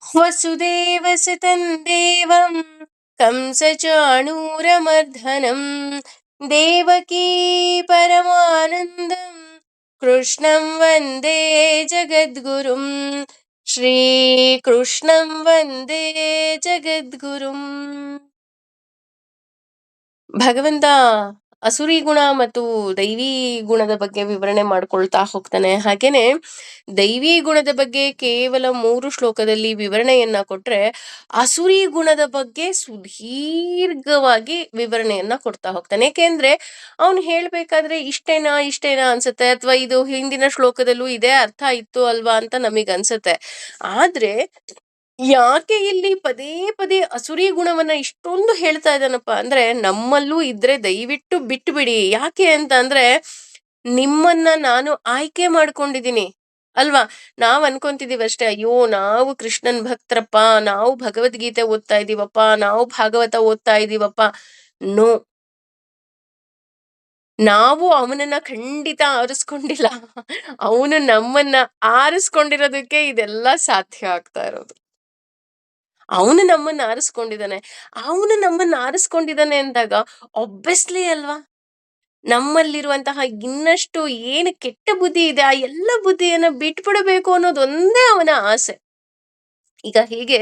ವಸುದೇವಸುತಂ ದೇವಂ ಕಂಸಚಾಣೂರಮರ್ಧನಂ ದೇವಕೀ ಪರಮಾನಂದಂ ಕೃಷ್ಣಂ ವಂದೇ ಜಗದ್ಗುರುಂ ಶ್ರೀಕೃಷ್ಣಂ ವಂದೇ ಜಗದ್ಗುರುಂ. ಭಗವಂತ ಅಸುರಿ ಗುಣ ಮತ್ತು ದೈವಿ ಗುಣದ ಬಗ್ಗೆ ವಿವರಣೆ ಮಾಡ್ಕೊಳ್ತಾ ಹೋಗ್ತಾನೆ. ಹಾಗೇನೆ ದೈವಿ ಗುಣದ ಬಗ್ಗೆ ಕೇವಲ 3 ಶ್ಲೋಕದಲ್ಲಿ ವಿವರಣೆಯನ್ನ ಕೊಟ್ರೆ, ಅಸುರಿ ಗುಣದ ಬಗ್ಗೆ ಸುದೀರ್ಘವಾಗಿ ವಿವರಣೆಯನ್ನ ಕೊಡ್ತಾ ಹೋಗ್ತಾನೆ. ಯಾಕೆಂದ್ರೆ ಅವನು ಹೇಳ್ಬೇಕಾದ್ರೆ ಇಷ್ಟೇನಾ ಇಷ್ಟೇನಾ ಅನ್ಸುತ್ತೆ, ಅಥವಾ ಇದು ಹಿಂದಿನ ಶ್ಲೋಕದಲ್ಲೂ ಇದೇ ಅರ್ಥ ಇತ್ತು ಅಲ್ವಾ ಅಂತ ನಮಗ್ ಅನ್ಸುತ್ತೆ. ಆದ್ರೆ ಯಾಕೆ ಇಲ್ಲಿ ಪದೇ ಪದೇ ಅಸುರಿ ಗುಣವನ್ನ ಇಷ್ಟೊಂದು ಹೇಳ್ತಾ ಇದ್ದಾನಪ್ಪ ಅಂದ್ರೆ, ನಮ್ಮಲ್ಲೂ ಇದ್ರೆ ದಯವಿಟ್ಟು ಬಿಟ್ಟು ಬಿಡಿ. ಯಾಕೆ ಅಂತ ಅಂದ್ರೆ, ನಿಮ್ಮನ್ನ ನಾನು ಆಯ್ಕೆ ಮಾಡ್ಕೊಂಡಿದೀನಿ ಅಲ್ವಾ. ನಾವ್ ಅನ್ಕೊಂತಿದೀವಿ ಅಷ್ಟೇ, ಅಯ್ಯೋ ನಾವು ಕೃಷ್ಣನ್ ಭಕ್ತರಪ್ಪ, ನಾವು ಭಗವದ್ಗೀತೆ ಓದ್ತಾ ಇದೀವಪ್ಪ, ನಾವು ಭಾಗವತ ಓದ್ತಾ ಇದೀವಪ್ಪ. ನೋ, ನಾವು ಅವನನ್ನ ಖಂಡಿತ ಆರಿಸ್ಕೊಂಡಿಲ್ಲ. ಅವನು ನಮ್ಮನ್ನ ಆರಿಸ್ಕೊಂಡಿರೋದಕ್ಕೆ ಇದೆಲ್ಲ ಸಾಧ್ಯ ಆಗ್ತಾ ಇರೋದು. ಅವನು ನಮ್ಮನ್ನ ಆರಿಸ್ಕೊಂಡಿದ್ದಾನೆ ಅಂದಾಗ ಒಬ್ವಿಯಸ್ಲಿ ಅಲ್ವಾ, ನಮ್ಮಲ್ಲಿರುವಂತಹ ಇನ್ನಷ್ಟು ಏನು ಕೆಟ್ಟ ಬುದ್ಧಿ ಇದೆ ಆ ಎಲ್ಲ ಬುದ್ಧಿಯನ್ನ ಬಿಟ್ಬಿಡಬೇಕು ಅನ್ನೋದೊಂದೇ ಅವನ ಆಸೆ. ಈಗ ಹೀಗೆ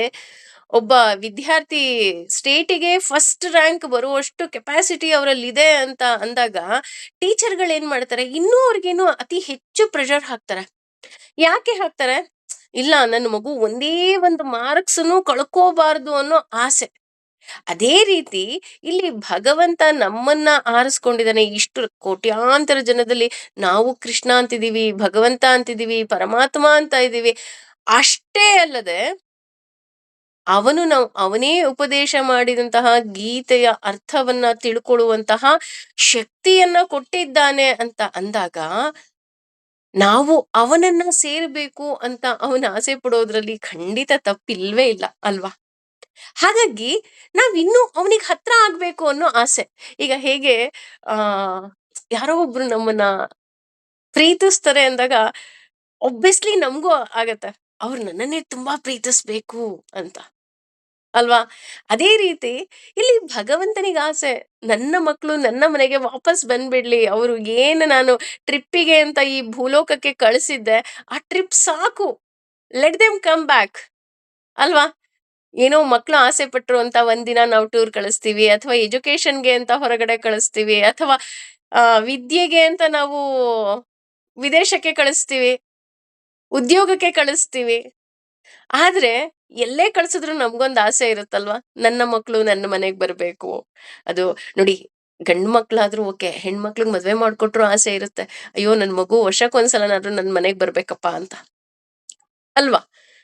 ಒಬ್ಬ ವಿದ್ಯಾರ್ಥಿ ಸ್ಟೇಟಿಗೆ ಫಸ್ಟ್ ರ್ಯಾಂಕ್ ಬರುವಷ್ಟು ಕೆಪಾಸಿಟಿ ಅವರಲ್ಲಿದೆ ಅಂತ ಅಂದಾಗ ಟೀಚರ್ಗಳು ಏನ್ ಮಾಡ್ತಾರೆ, ಇನ್ನೂ ಅವ್ರಿಗೇನು ಅತಿ ಹೆಚ್ಚು ಪ್ರೆಷರ್ ಹಾಕ್ತಾರೆ. ಯಾಕೆ ಹಾಕ್ತಾರೆ? ಇಲ್ಲ, ನನ್ನ ಮಗು ಒಂದೇ ಒಂದು ಮಾರ್ಕ್ಸ್ನು ಕಳ್ಕೋಬಾರ್ದು ಅನ್ನೋ ಆಸೆ. ಅದೇ ರೀತಿ ಇಲ್ಲಿ ಭಗವಂತ ನಮ್ಮನ್ನ ಆರಿಸ್ಕೊಂಡಿದ್ದಾನೆ. ಇಷ್ಟು ಕೋಟ್ಯಾಂತರ ಜನದಲ್ಲಿ ನಾವು ಕೃಷ್ಣ ಅಂತಿದೀವಿ, ಭಗವಂತ ಅಂತಿದೀವಿ, ಪರಮಾತ್ಮ ಅಂತ ಇದೀವಿ. ಅಷ್ಟೇ ಅಲ್ಲದೆ ಅವನೇ ಉಪದೇಶ ಮಾಡಿದಂತಹ ಗೀತೆಯ ಅರ್ಥವನ್ನ ತಿಳ್ಕೊಳ್ಳುವಂತಹ ಶಕ್ತಿಯನ್ನ ಕೊಟ್ಟಿದ್ದಾನೆ ಅಂತ ಅಂದಾಗ ನಾವು ಅವನನ್ನ ಸೇರ್ಬೇಕು ಅಂತ ಅವನ ಆಸೆ ಪಡೋದ್ರಲ್ಲಿ ಖಂಡಿತ ತಪ್ಪಿಲ್ವೇ ಇಲ್ಲ ಅಲ್ವಾ. ಹಾಗಾಗಿ ನಾವಿನ್ನೂ ಅವನಿಗೆ ಹತ್ರ ಆಗ್ಬೇಕು ಅನ್ನೋ ಆಸೆ. ಈಗ ಹೇಗೆ ಆ ಯಾರೋ ಒಬ್ರು ನಮ್ಮನ್ನ ಪ್ರೀತಿಸ್ತಾರೆ ಅಂದಾಗ ಒಬ್ವಿಯಸ್ಲಿ ನಮಗೂ ಆಗತ್ತೆ, ಅವ್ರು ನನ್ನನ್ನೇ ತುಂಬಾ ಪ್ರೀತಿಸ್ಬೇಕು ಅಂತ ಅಲ್ವಾ. ಅದೇ ರೀತಿ ಇಲ್ಲಿ ಭಗವಂತನಿಗೆ ಆಸೆ, ನನ್ನ ಮಕ್ಕಳು ನನ್ನ ಮನೆಗೆ ವಾಪಸ್ ಬಂದ್ಬಿಡ್ಲಿ. ಅವರು ಏನು ನಾನು ಟ್ರಿಪ್ಪಿಗೆ ಅಂತ ಈ ಭೂಲೋಕಕ್ಕೆ ಕಳಿಸಿದ್ದೆ, ಆ ಟ್ರಿಪ್ ಸಾಕು, ಲೆಟ್ ದೆಮ್ ಕಮ್ ಬ್ಯಾಕ್ ಅಲ್ವಾ. ಏನೋ ಮಕ್ಳು ಆಸೆ ಪಟ್ರು ಅಂತ ಒಂದಿನ ನಾವು ಟೂರ್ ಕಳಿಸ್ತೀವಿ, ಅಥವಾ ಎಜುಕೇಶನ್ಗೆ ಅಂತ ಹೊರಗಡೆ ಕಳಿಸ್ತೀವಿ, ಅಥವಾ ವಿದ್ಯೆಗೆ ಅಂತ ನಾವು ವಿದೇಶಕ್ಕೆ ಕಳಿಸ್ತೀವಿ, ಉದ್ಯೋಗಕ್ಕೆ ಕಳಿಸ್ತೀವಿ. ಆದ್ರೆ ಎಲ್ಲೇ ಕಳ್ಸಿದ್ರು ನಮ್ಗೊಂದು ಆಸೆ ಇರುತ್ತಲ್ವಾ, ನನ್ನ ಮಕ್ಳು ನನ್ನ ಮನೆಗ್ ಬರ್ಬೇಕು. ಅದು ನೋಡಿ, ಗಂಡು ಮಕ್ಳಾದ್ರೂ ಓಕೆ, ಹೆಣ್ಮಕ್ಳಿಗೆ ಮದ್ವೆ ಮಾಡ್ಕೊಟ್ರು ಆಸೆ ಇರುತ್ತೆ, ಅಯ್ಯೋ ನನ್ ಮಗು ವರ್ಷಕ್ಕೊಂದ್ಸಲನಾದ್ರೂ ನನ್ ಮನೆಗ್ ಬರ್ಬೇಕಪ್ಪ ಅಂತ ಅಲ್ವಾ.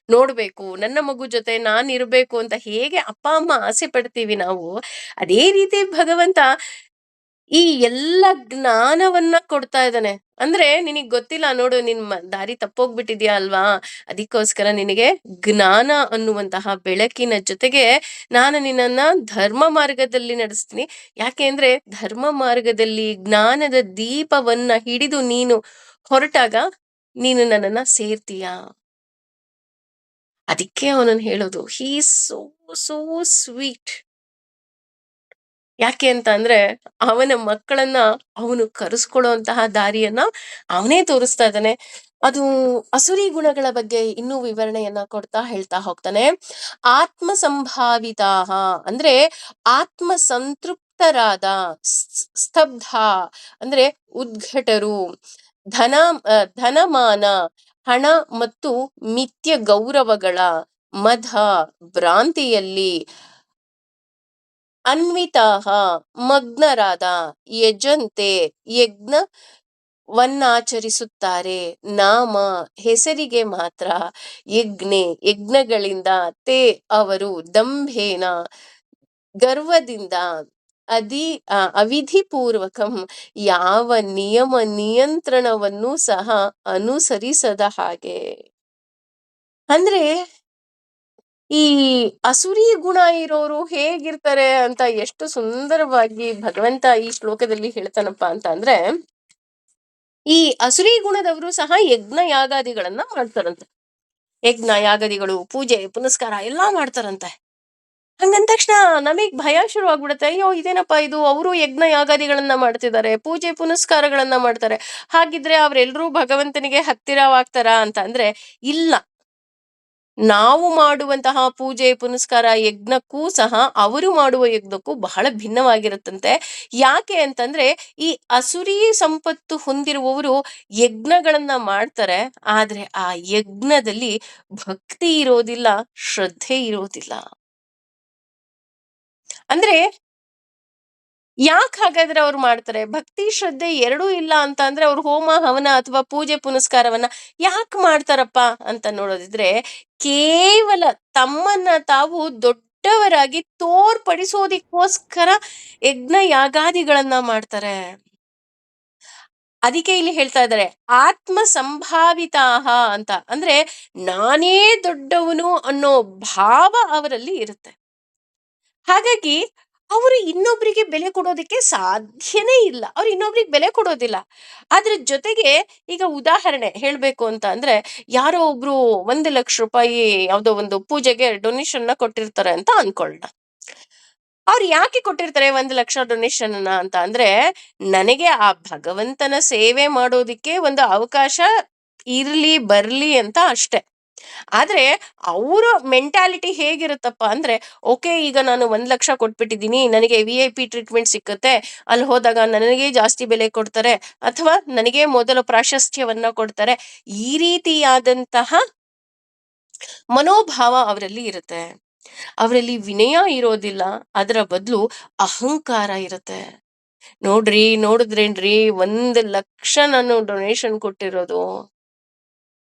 ನೋಡ್ಬೇಕು, ನನ್ನ ಮಗು ಜೊತೆ ನಾನ್ ಇರ್ಬೇಕು ಅಂತ ಹೇಗೆ ಅಪ್ಪ ಅಮ್ಮ ಆಸೆ ಪಡ್ತೀವಿ ನಾವು, ಅದೇ ರೀತಿ ಭಗವಂತ ಈ ಎಲ್ಲ ಜ್ಞಾನವನ್ನ ಕೊಡ್ತಾ ಇದ್ದಾನೆ. ಅಂದ್ರೆ ನಿನಗ್ ಗೊತ್ತಿಲ್ಲ ನೋಡು, ನಿನ್ ದಾರಿ ತಪ್ಪೋಗ್ಬಿಟ್ಟಿದ್ಯಾ ಅಲ್ವಾ, ಅದಕ್ಕೋಸ್ಕರ ನಿನಗೆ ಜ್ಞಾನ ಅನ್ನುವಂತಹ ಬೆಳಕಿನ ಜೊತೆಗೆ ನಾನು ನಿನ್ನನ್ನ ಧರ್ಮ ಮಾರ್ಗದಲ್ಲಿ ನಡೆಸ್ತೀನಿ. ಯಾಕೆ ಅಂದ್ರೆ ಧರ್ಮ ಮಾರ್ಗದಲ್ಲಿ ಜ್ಞಾನದ ದೀಪವನ್ನ ಹಿಡಿದು ನೀನು ಹೊರಟಾಗ ನೀನು ನನ್ನನ್ನ ಸೇರ್ತೀಯಾ. ಅದಕ್ಕೆ ಅವನನ್ನು ಹೇಳೋದು ಹೀ ಸೋ ಸೋ ಸ್ವೀಟ್. ಯಾಕೆ ಅಂತ ಅಂದ್ರೆ ಅವನ ಮಕ್ಕಳನ್ನ ಅವನು ಕರೆಸ್ಕೊಳ್ಳುವಂತಹ ದಾರಿಯನ್ನ ಅವನೇ ತೋರಿಸ್ತಾ ಇದ್ದಾನೆ. ಅದು ಅಸುರಿ ಗುಣಗಳ ಬಗ್ಗೆ ಇನ್ನೂ ವಿವರಣೆಯನ್ನ ಕೊಡ್ತಾ ಹೇಳ್ತಾ ಹೋಗ್ತಾನೆ. ಆತ್ಮ ಸಂಭಾವಿತಾ ಅಂದ್ರೆ ಆತ್ಮ ಸಂತೃಪ್ತರಾದ, ಸ್ತಬ್ಧ ಅಂದ್ರೆ ಉದ್ಘಟರು, ಧನ ಧನಮಾನ, ಹಣ ಮತ್ತು ಮಿಥ್ಯ ಗೌರವಗಳ ಮದ ಭ್ರಾಂತಿಯಲ್ಲಿ ಅನ್ವಿತಾಹ ಮಗ್ನರಾದ, ಯಜಂತೆ ಯಜ್ಞವನ್ನಾಚರಿಸುತ್ತಾರೆ, ನಾಮ ಹೆಸರಿಗೆ ಮಾತ್ರ, ಯಜ್ಞಗಳಿಂದ ತೇ ಅವರು, ದಂಭೇನ ಗರ್ವದಿಂದ, ಅವಿಧಿಪೂರ್ವಕಂ ಯಾವ ನಿಯಮ ನಿಯಂತ್ರಣವನ್ನು ಸಹ ಅನುಸರಿಸದ ಹಾಗೆ. ಅಂದ್ರೆ ಈ ಅಸುರಿ ಗುಣ ಇರೋರು ಹೇಗಿರ್ತಾರೆ ಅಂತ ಎಷ್ಟು ಸುಂದರವಾಗಿ ಭಗವಂತ ಈ ಶ್ಲೋಕದಲ್ಲಿ ಹೇಳ್ತಾನಪ್ಪ ಅಂತ ಅಂದ್ರೆ, ಈ ಅಸುರಿ ಗುಣದವರು ಸಹ ಯಜ್ಞ ಯಾಗಾದಿಗಳನ್ನ ಮಾಡ್ತಾರಂತೆ. ಯಜ್ಞ ಯಾಗದಿಗಳು, ಪೂಜೆ ಪುನಸ್ಕಾರ ಎಲ್ಲಾ ಮಾಡ್ತಾರಂತೆ. ಹಂಗಂದ ತಕ್ಷಣ ನಮಗ್ ಭಯ ಶುರು ಆಗ್ಬಿಡುತ್ತೆ. ಅಯ್ಯೋ ಇದೇನಪ್ಪ ಇದು, ಅವರು ಯಜ್ಞ ಯಾಗಾದಿಗಳನ್ನ ಮಾಡ್ತಿದ್ದಾರೆ, ಪೂಜೆ ಪುನಸ್ಕಾರಗಳನ್ನ ಮಾಡ್ತಾರೆ, ಹಾಗಿದ್ರೆ ಅವ್ರೆಲ್ರೂ ಭಗವಂತನಿಗೆ ಹತ್ತಿರವಾಗ್ತಾರಾ ಅಂತ ಅಂದ್ರೆ ಇಲ್ಲ. ನಾವು ಮಾಡುವಂತಹ ಪೂಜೆ ಪುನಸ್ಕಾರ ಯಜ್ಞಕ್ಕೂ ಸಹ ಅವರು ಮಾಡುವ ಯಜ್ಞಕ್ಕೂ ಬಹಳ ಭಿನ್ನವಾಗಿರುತ್ತಂತೆ. ಯಾಕೆ ಅಂತಂದ್ರೆ ಈ ಅಸುರಿ ಸಂಪತ್ತು ಹೊಂದಿರುವವರು ಯಜ್ಞಗಳನ್ನ ಮಾಡ್ತಾರೆ, ಆದ್ರೆ ಆ ಯಜ್ಞದಲ್ಲಿ ಭಕ್ತಿ ಇರೋದಿಲ್ಲ, ಶ್ರದ್ಧೆ ಇರೋದಿಲ್ಲ. ಅಂದ್ರೆ ಯಾಕೆ ಹಾಗಾದ್ರೆ ಅವ್ರು ಮಾಡ್ತಾರೆ? ಭಕ್ತಿ ಶ್ರದ್ಧೆ ಎರಡೂ ಇಲ್ಲ ಅಂತ ಅಂದ್ರೆ ಅವ್ರು ಹೋಮ ಹವನ ಅಥವಾ ಪೂಜೆ ಪುನಸ್ಕಾರವನ್ನ ಯಾಕೆ ಮಾಡ್ತಾರಪ್ಪ ಅಂತ ನೋಡೋದಿದ್ರೆ, ಕೇವಲ ತಮ್ಮನ್ನ ತಾವು ದೊಡ್ಡವರಾಗಿ ತೋರ್ಪಡಿಸೋದಿಕ್ಕೋಸ್ಕರ ಯಜ್ಞ ಯಾಗಾದಿಗಳನ್ನ ಮಾಡ್ತಾರೆ. ಅದಕ್ಕೆ ಇಲ್ಲಿ ಹೇಳ್ತಾ ಇದ್ದಾರೆ ಆತ್ಮ ಸಂಭಾವಿತಾಹ ಅಂತ. ಅಂದ್ರೆ ನಾನೇ ದೊಡ್ಡವನು ಅನ್ನೋ ಭಾವ ಅವರಲ್ಲಿ ಇರುತ್ತೆ. ಹಾಗಾಗಿ ಅವರು ಇನ್ನೊಬ್ರಿಗೆ ಬೆಲೆ ಕೊಡೋದಕ್ಕೆ ಸಾಧ್ಯನೇ ಇಲ್ಲ. ಅವ್ರು ಇನ್ನೊಬ್ರಿಗೆ ಬೆಲೆ ಕೊಡೋದಿಲ್ಲ. ಅದ್ರ ಜೊತೆಗೆ ಈಗ ಉದಾಹರಣೆ ಹೇಳ್ಬೇಕು ಅಂತ ಅಂದ್ರೆ, ಯಾರೋ ಒಬ್ರು 1,00,000 ಯಾವುದೋ ಒಂದು ಪೂಜೆಗೆ ಡೊನೇಷನ್‌ನ ಕೊಟ್ಟಿರ್ತಾರೆ ಅಂತ ಅನ್ಕೊಳ್ಳೋಣ. ಅವ್ರು ಯಾಕೆ ಕೊಟ್ಟಿರ್ತಾರೆ 1,00,000 ಡೊನೇಷನ್‌ನ ಅಂತ ಅಂದ್ರೆ, ನನಗೆ ಆ ಭಗವಂತನ ಸೇವೆ ಮಾಡೋದಿಕ್ಕೆ ಒಂದು ಅವಕಾಶ ಇರ್ಲಿ, ಬರ್ಲಿ ಅಂತ ಅಷ್ಟೆ. ಆದ್ರೆ ಅವ್ರ ಮೆಂಟಾಲಿಟಿ ಹೇಗಿರುತ್ತಪ್ಪ ಅಂದ್ರೆ, ಓಕೆ ಈಗ ನಾನು 1,00,000 ಕೊಟ್ಬಿಟ್ಟಿದ್ದೀನಿ, ನನಗೆ VIP ಟ್ರೀಟ್ಮೆಂಟ್ ಸಿಕ್ಕತ್ತೆ, ಅಲ್ಲಿ ಹೋದಾಗ ನನಗೆ ಜಾಸ್ತಿ ಬೆಲೆ ಕೊಡ್ತಾರೆ, ಅಥವಾ ನನಗೆ ಮೊದಲ ಪ್ರಾಶಸ್ತ್ಯವನ್ನ ಕೊಡ್ತಾರೆ. ಈ ರೀತಿಯಾದಂತಹ ಮನೋಭಾವ ಅವರಲ್ಲಿ ಇರುತ್ತೆ. ಅವರಲ್ಲಿ ವಿನಯ ಇರೋದಿಲ್ಲ, ಅದರ ಬದಲು ಅಹಂಕಾರ ಇರುತ್ತೆ. ನೋಡ್ರಿ ನೋಡಿದ್ರೇನ್ರಿ 1,00,000 ನಾನು ಡೊನೇಷನ್ ಕೊಟ್ಟಿರೋದು,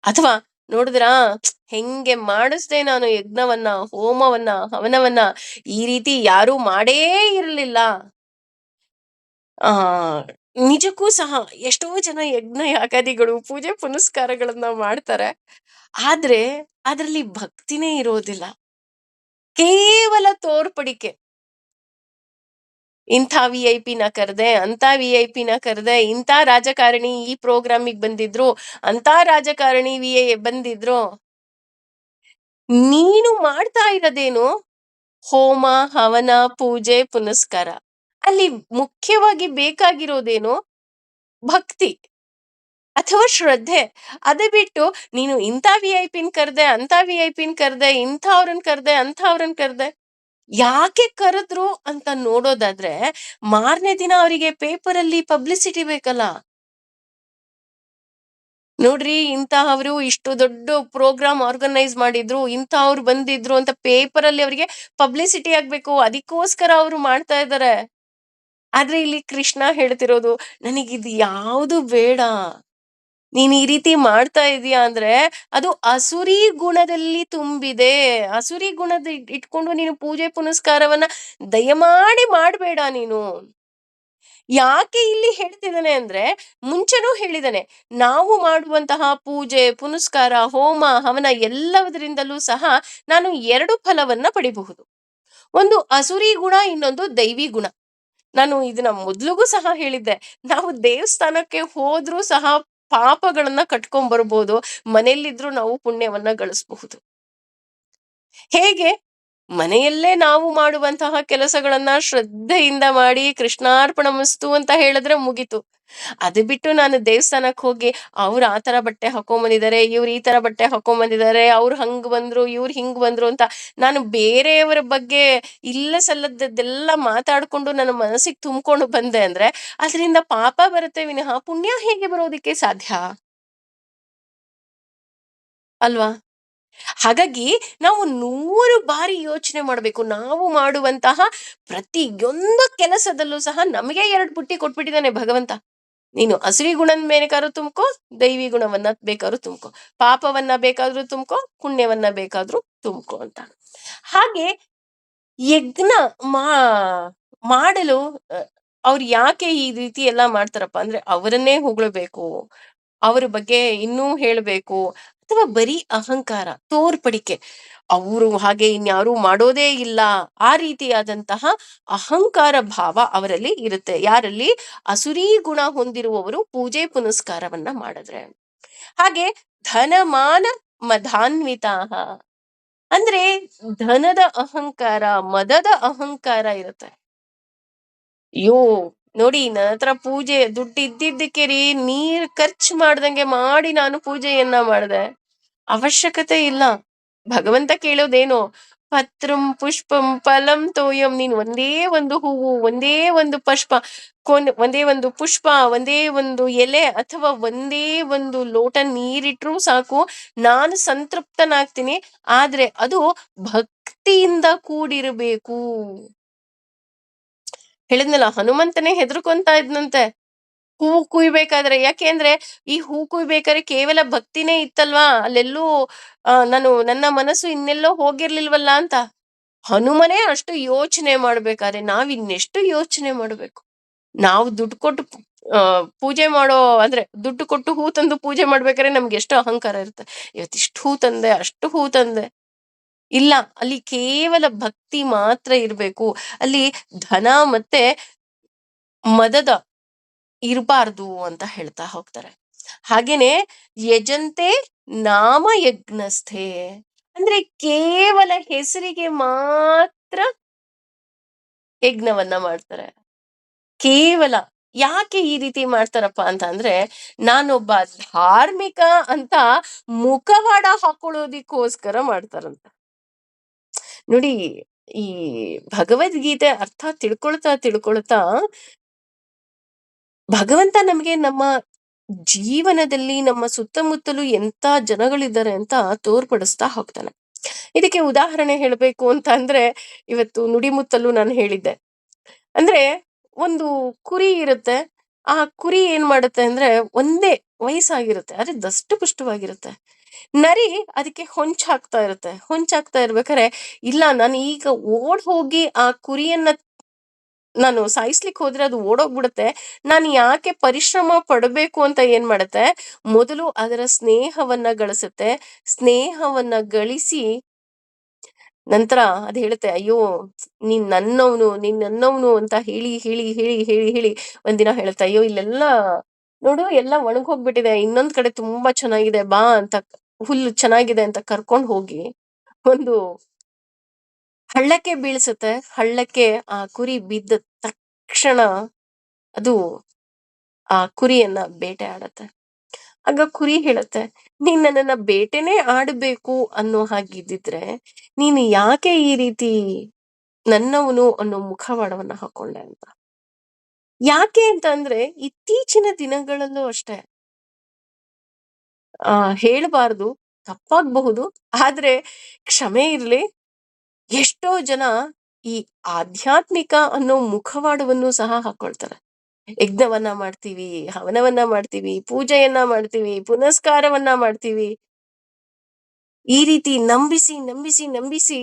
ಅಥವಾ ನೋಡಿದ್ರಾ ಹೆಂಗೆ ಮಾಡಿಸ್ದೆ ನಾನು ಯಜ್ಞವನ್ನ, ಹೋಮವನ್ನ, ಹವನವನ್ನ, ಈ ರೀತಿ ಯಾರೂ ಮಾಡೇ ಇರಲಿಲ್ಲ. ಆ ನಿಜಕ್ಕೂ ಸಹ ಎಷ್ಟೋ ಜನ ಯಜ್ಞ ಯಾಗಾದಿಗಳು, ಪೂಜೆ ಪುನಸ್ಕಾರಗಳನ್ನ ಮಾಡ್ತಾರೆ, ಆದ್ರೆ ಅದರಲ್ಲಿ ಭಕ್ತಿನೇ ಇರೋದಿಲ್ಲ. ಕೇವಲ ತೋರ್ಪಡಿಕೆ. ಇಂಥ VIP ನ ಕರೆದೆ, ಅಂತ VIP ನ ಕರೆದೆ, ಇಂಥ ರಾಜಕಾರಣಿ ಈ ಪ್ರೋಗ್ರಾಮಿಗೆ ಬಂದಿದ್ರು, ಅಂತ ರಾಜಕಾರಣಿ ಬಂದಿದ್ರು. ನೀನು ಮಾಡ್ತಾ ಇರೋದೇನು? ಹೋಮ ಹವನ ಪೂಜೆ ಪುನಸ್ಕಾರ. ಅಲ್ಲಿ ಮುಖ್ಯವಾಗಿ ಬೇಕಾಗಿರೋದೇನು? ಭಕ್ತಿ ಅಥವಾ ಶ್ರದ್ಧೆ. ಅದೇ ಬಿಟ್ಟು ನೀನು ಇಂಥ VIP ನ ಕರೆದೆ, ಅಂತ VIP ನ ಕರೆದೆ, ಇಂಥವ್ರನ್ನ ಕರೆದೆ, ಅಂಥವ್ರನ್ನ ಕರೆದೆ, ಯಾಕೆ ಕರೆದ್ರು ಅಂತ ನೋಡೋದಾದ್ರೆ ಮಾರನೇ ದಿನ ಅವರಿಗೆ ಪೇಪರಲ್ಲಿ ಪಬ್ಲಿಸಿಟಿ ಬೇಕಲ್ಲ. ನೋಡ್ರಿ ಇಂತಹವರು ಇಷ್ಟು ದೊಡ್ಡ ಪ್ರೋಗ್ರಾಮ್ ಆರ್ಗನೈಸ್ ಮಾಡಿದ್ರು, ಇಂತಹವ್ರು ಬಂದಿದ್ರು ಅಂತ ಪೇಪರಲ್ಲಿ ಅವರಿಗೆ ಪಬ್ಲಿಸಿಟಿ ಆಗ್ಬೇಕು, ಅದಕ್ಕೋಸ್ಕರ ಅವರು ಮಾಡ್ತಾ ಇದ್ದಾರೆ. ಆದ್ರೆ ಇಲ್ಲಿ ಕೃಷ್ಣ ಹೇಳ್ತಿರೋದು, ನನಗಿದು ಯಾವುದು ಬೇಡ. ನೀನ್ ಈ ರೀತಿ ಮಾಡ್ತಾ ಇದೀಯ ಅಂದ್ರೆ ಅದು ಅಸುರಿ ಗುಣದಲ್ಲಿ ತುಂಬಿದೆ. ಅಸುರಿ ಗುಣದ ಇಟ್ಕೊಂಡು ನೀನು ಪೂಜೆ ಪುನಸ್ಕಾರವನ್ನ ದಯಮಾಡಿ ಮಾಡ್ಬೇಡ ನೀನು. ಯಾಕೆ ಇಲ್ಲಿ ಹೇಳ್ತಿದ್ದಾನೆ ಅಂದ್ರೆ, ಮುಂಚೆನೂ ಹೇಳಿದಾನೆ, ನಾವು ಮಾಡುವಂತಹ ಪೂಜೆ ಪುನಸ್ಕಾರ ಹೋಮ ಹವನ ಎಲ್ಲದರಿಂದಲೂ ಸಹ ನಾನು 2 ಫಲವನ್ನ ಪಡಿಬಹುದು. ಒಂದು ಅಸುರಿ ಗುಣ, ಇನ್ನೊಂದು ದೈವಿ ಗುಣ. ನಾನು ಇದನ್ನ ಮೊದ್ಲಿಗೂ ಸಹ ಹೇಳಿದ್ದೆ. ನಾವು ದೇವಸ್ಥಾನಕ್ಕೆ ಹೋದ್ರೂ ಸಹ ಪಾಪಗಳನ್ನ ಕಟ್ಕೊಂಡ್ ಬರ್ಬೋದು, ಮನೆಯಲ್ಲಿದ್ರು ನಾವು ಪುಣ್ಯವನ್ನ ಗಳಿಸಬಹುದು. ಹೇಗೆ? ಮನೆಯಲ್ಲೇ ನಾವು ಮಾಡುವಂತಹ ಕೆಲಸಗಳನ್ನ ಶ್ರದ್ಧೆಯಿಂದ ಮಾಡಿ ಕೃಷ್ಣಾರ್ಪಣಮಸ್ತು ಅಂತ ಹೇಳಿದ್ರೆ ಮುಗೀತು. ಅದು ಬಿಟ್ಟು ನಾನು ದೇವಸ್ಥಾನಕ್ಕೆ ಹೋಗಿ ಅವ್ರು ಆ ತರ ಬಟ್ಟೆ ಹಾಕೊಂಡ್ ಬಂದಿದ್ದಾರೆ, ಇವ್ರು ಈ ತರ ಬಟ್ಟೆ ಹಾಕೊಂಡ್ ಬಂದಿದ್ದಾರೆ, ಅವ್ರು ಹಂಗ್ ಬಂದ್ರು, ಇವ್ರು ಹಿಂಗ್ ಬಂದ್ರು ಅಂತ ನಾನು ಬೇರೆಯವರ ಬಗ್ಗೆ ಇಲ್ಲ ಸಲ್ಲದ್ದೆಲ್ಲ ಮಾತಾಡ್ಕೊಂಡು ನನ್ನ ಮನಸ್ಸಿಗೆ ತುಂಬಿಕೊಂಡು ಬಂದೆ ಅಂದ್ರೆ ಅದರಿಂದ ಪಾಪ ಬರುತ್ತೆ ವಿನಃ ಪುಣ್ಯ ಹೇಗೆ ಬರೋದಿಕ್ಕೆ ಸಾಧ್ಯ? ಅಲ್ವಾ? ಹಾಗಾಗಿ ನಾವು 100 ಬಾರಿ ಯೋಚನೆ ಮಾಡ್ಬೇಕು. ನಾವು ಮಾಡುವಂತಹ ಪ್ರತಿಯೊಂದು ಕೆಲಸದಲ್ಲೂ ಸಹ ನಮಗೆ 2 ಬುಟ್ಟಿ ಕೊಟ್ಬಿಟ್ಟಿದ್ದಾನೆ ಭಗವಂತ. ನೀನು ಅಸುರಿ ಗುಣನ್ ಬೇಕಾದ್ರೂ ತುಂಬ್ಕೋ, ದೈವಿ ಗುಣವನ್ನ ಬೇಕಾದ್ರೂ ತುಂಬ್ಕೋ. ಪಾಪವನ್ನ ಬೇಕಾದ್ರೂ ತುಂಬ್ಕೋ, ಪುಣ್ಯವನ್ನ ಬೇಕಾದ್ರೂ ತುಂಬ್ಕೋ ಅಂತ. ಹಾಗೆ ಯಜ್ಞ ಮಾ ಮಾಡಲು ಅವ್ರು ಯಾಕೆ ಈ ರೀತಿ ಎಲ್ಲ ಮಾಡ್ತಾರಪ್ಪ ಅಂದ್ರೆ ಅವರನ್ನೇ ಹೊಗಳ್ಬೇಕು, ಅವ್ರ ಬಗ್ಗೆ ಇನ್ನೂ ಹೇಳ್ಬೇಕು, ಅಥವಾ ಬರೀ ಅಹಂಕಾರ, ತೋರ್ಪಡಿಕೆ. ಅವರು ಹಾಗೆ ಇನ್ಯಾರೂ ಮಾಡೋದೇ ಇಲ್ಲ, ಆ ರೀತಿಯಾದಂತಹ ಅಹಂಕಾರ ಭಾವ ಅವರಲ್ಲಿ ಇರುತ್ತೆ. ಯಾರಲ್ಲಿ? ಅಸುರೀ ಗುಣ ಹೊಂದಿರುವವರು ಪೂಜೆ ಪುನಸ್ಕಾರವನ್ನ ಮಾಡಿದ್ರೆ. ಹಾಗೆ ಧನ ಮಾನ ಮದಾನ್ವಿತಾಃ. ಅಂದ್ರೆ ಧನದ ಅಹಂಕಾರ, ಮದದ ಅಹಂಕಾರ ಇರುತ್ತೆ. ಅಯ್ಯೋ! ನೋಡಿ ನನ್ನತ್ರ ಪೂಜೆ ದುಡ್ಡು ಇದ್ದಿದ್ದಕ್ಕೆ ರೀ ನೀರ್ ಖರ್ಚು ಮಾಡ್ದಂಗೆ ಮಾಡಿ ನಾನು ಪೂಜೆಯನ್ನ ಮಾಡ್ದೆ. ಅವಶ್ಯಕತೆ ಇಲ್ಲ. ಭಗವಂತ ಕೇಳೋದೇನು? ಪತ್ರಂ ಪುಷ್ಪಂ ಫಲಂ ತೋಯಂ. ನೀನು ಒಂದೇ ಒಂದು ಹೂವು, ಒಂದೇ ಒಂದು ಪುಷ್ಪ, ಒಂದೇ ಒಂದು ಪುಷ್ಪ, ಒಂದೇ ಒಂದು ಎಲೆ ಅಥವಾ ಒಂದೇ ಒಂದು ಲೋಟ ನೀರಿಟ್ರೂ ಸಾಕು, ನಾನು ಸಂತೃಪ್ತನಾಗ್ತೀನಿ. ಆದ್ರೆ ಅದು ಭಕ್ತಿಯಿಂದ ಕೂಡಿರಬೇಕು. ಹೇಳಿದ್ನಲ್ಲ, ಹನುಮಂತನೇ ಹೆದರ್ಕೊಂತ ಇದ್ನಂತೆ ಹೂ ಕುಯ್ಬೇಕಾದ್ರೆ. ಯಾಕೆಂದ್ರೆ ಈ ಹೂ ಕುಯ್ಬೇಕಾದ್ರೆ ಕೇವಲ ಭಕ್ತಿನೇ ಇತ್ತಲ್ವಾ, ಅಲ್ಲೆಲ್ಲೂ ನಾನು ನನ್ನ ಮನಸ್ಸು ಇನ್ನೆಲ್ಲೋ ಹೋಗಿರ್ಲಿಲ್ವಲ್ಲ ಅಂತ. ಹನುಮನೇ ಅಷ್ಟು ಯೋಚನೆ ಮಾಡ್ಬೇಕಾದ್ರೆ ನಾವಿನ್ನೆಷ್ಟು ಯೋಚನೆ ಮಾಡ್ಬೇಕು. ನಾವು ದುಡ್ಡು ಕೊಟ್ಟು ಪೂಜೆ ಮಾಡೋ ಅಂದ್ರೆ ದುಡ್ಡು ಕೊಟ್ಟು ಹೂ ತಂದು ಪೂಜೆ ಮಾಡ್ಬೇಕಾದ್ರೆ ನಮ್ಗೆ ಎಷ್ಟು ಅಹಂಕಾರ ಇರುತ್ತೆ. ಇವತ್ತಿಷ್ಟು ಹೂ ತಂದೆ, ಅಷ್ಟು ಹೂ ತಂದೆ. ಇಲ್ಲ, ಅಲ್ಲಿ ಕೇವಲ ಭಕ್ತಿ ಮಾತ್ರ ಇರ್ಬೇಕು. ಅಲ್ಲಿ ಧನ ಮತ್ತೆ ಮದದ ಇರಬಾರ್ದು ಅಂತ ಹೇಳ್ತಾ ಹೋಗ್ತಾರೆ. ಹಾಗೇನೆ ಯಜಂತೆ ನಾಮ ಯಜ್ಞಸ್ಥೆ. ಅಂದ್ರೆ ಕೇವಲ ಹೆಸರಿಗೆ ಮಾತ್ರ ಯಜ್ಞವನ್ನ ಮಾಡ್ತಾರೆ. ಕೇವಲ ಯಾಕೆ ಈ ರೀತಿ ಮಾಡ್ತಾರಪ್ಪ ಅಂತ ಅಂದ್ರೆ, ನಾನೊಬ್ಬ ಧಾರ್ಮಿಕ ಅಂತ ಮುಖವಾಡ ಹಾಕೊಳ್ಳೋದಿಕ್ಕೋಸ್ಕರ ಮಾಡ್ತಾರಂತ. ನೋಡಿ, ಈ ಭಗವದ್ಗೀತೆ ಅರ್ಥ ತಿಳ್ಕೊಳ್ತಾ ಭಗವಂತ ನಮಗೆ ನಮ್ಮ ಜೀವನದಲ್ಲಿ ನಮ್ಮ ಸುತ್ತಮುತ್ತಲು ಎಂತ ಜನಗಳಿದ್ದಾರೆ ಅಂತ ತೋರ್ಪಡಿಸ್ತಾ ಹೋಗ್ತಾನೆ. ಇದಕ್ಕೆ ಉದಾಹರಣೆ ಹೇಳ್ಬೇಕು ಅಂತ ಅಂದ್ರೆ, ಇವತ್ತು ನುಡಿಮುತ್ತಲ್ಲೂ ನಾನು ಹೇಳಿದ್ದೆ. ಅಂದ್ರೆ ಒಂದು ಕುರಿ ಇರುತ್ತೆ. ಆ ಕುರಿ ಏನ್ ಮಾಡುತ್ತೆ ಅಂದ್ರೆ ಒಂದೇ ವಯಸ್ಸಾಗಿರುತ್ತೆ, ಆದ್ರೆ ದಷ್ಟಪುಷ್ಟವಾಗಿರುತ್ತೆ. ನರಿ ಅದಕ್ಕೆ ಹೊಂಚಾಕ್ತಾ ಇರುತ್ತೆ. ಹೊಂಚಾಕ್ತಾ ಇರ್ಬೇಕಾರೆ, ಇಲ್ಲ ನಾನು ಈಗ ಓಡ್ ಹೋಗಿ ಆ ಕುರಿಯನ್ನ ನಾನು ಸಾಯಿಸ್ಲಿಕ್ಕೆ ಹೋದ್ರೆ ಅದು ಓಡೋಗ್ಬಿಡುತ್ತೆ. ನಾನು ಯಾಕೆ ಪರಿಶ್ರಮ ಪಡಬೇಕು ಅಂತ ಏನ್ ಮಾಡುತ್ತೆ, ಮೊದಲು ಅದರ ಸ್ನೇಹವನ್ನ ಗಳಿಸುತ್ತೆ. ಸ್ನೇಹವನ್ನ ಗಳಿಸಿ ನಂತರ ಅದು ಹೇಳುತ್ತೆ, ಅಯ್ಯೋ ನೀನ್ ನನ್ನವನು ಅಂತ ಹೇಳಿ ಒಂದಿನ ಹೇಳುತ್ತೆ, ಅಯ್ಯೋ ಇಲ್ಲೆಲ್ಲ ನೋಡು ಎಲ್ಲ ಒಣಗೋಗ್ಬಿಟ್ಟಿದೆ, ಇನ್ನೊಂದ್ ಕಡೆ ತುಂಬಾ ಚೆನ್ನಾಗಿದೆ ಬಾ ಅಂತ, ಹುಲ್ಲು ಚೆನ್ನಾಗಿದೆ ಅಂತ ಕರ್ಕೊಂಡ್ ಹೋಗಿ ಒಂದು ಹಳ್ಳಕ್ಕೆ ಬೀಳ್ಸುತ್ತೆ. ಹಳ್ಳಕ್ಕೆ ಆ ಕುರಿ ಬಿದ್ದ ತಕ್ಷಣ ಅದು ಆ ಕುರಿಯನ್ನ ಬೇಟೆ ಆಡತ್ತೆ. ಆಗ ಕುರಿ ಹೇಳುತ್ತೆ, ನೀನ್ ನನ್ನನ್ನ ಬೇಟೆನೇ ಆಡ್ಬೇಕು ಅನ್ನೋ ಹಾಗಿದ್ದಿದ್ರೆ ನೀನು ಯಾಕೆ ಈ ರೀತಿ ನನ್ನವನು ಅನ್ನೋ ಮುಖವಾಡವನ್ನ ಹಾಕೊಂಡೆ ಅಂತ. ಯಾಕೆ ಅಂತ ಅಂದ್ರೆ ಇತ್ತೀಚಿನ ದಿನಗಳಲ್ಲೂ ಅಷ್ಟೇ ಹೇಳ್ಬಾರ್ದು, ತಪ್ಪಾಗ್ಬಹುದು. ಆದ್ರೆ ಕ್ಷಮೆ ಇರ್ಲಿ, ಎಷ್ಟೋ ಜನ ಈ ಆಧ್ಯಾತ್ಮಿಕ ಅನ್ನೋ ಮುಖವಾಡವನ್ನು ಸಹ ಹಾಕೊಳ್ತಾರೆ. ಯಜ್ಞವನ್ನ ಮಾಡ್ತೀವಿ, ಹವನವನ್ನ ಮಾಡ್ತೀವಿ, ಪೂಜೆಯನ್ನ ಮಾಡ್ತೀವಿ, ಪುನಸ್ಕಾರವನ್ನ ಮಾಡ್ತೀವಿ. ಈ ರೀತಿ ನಂಬಿಸಿ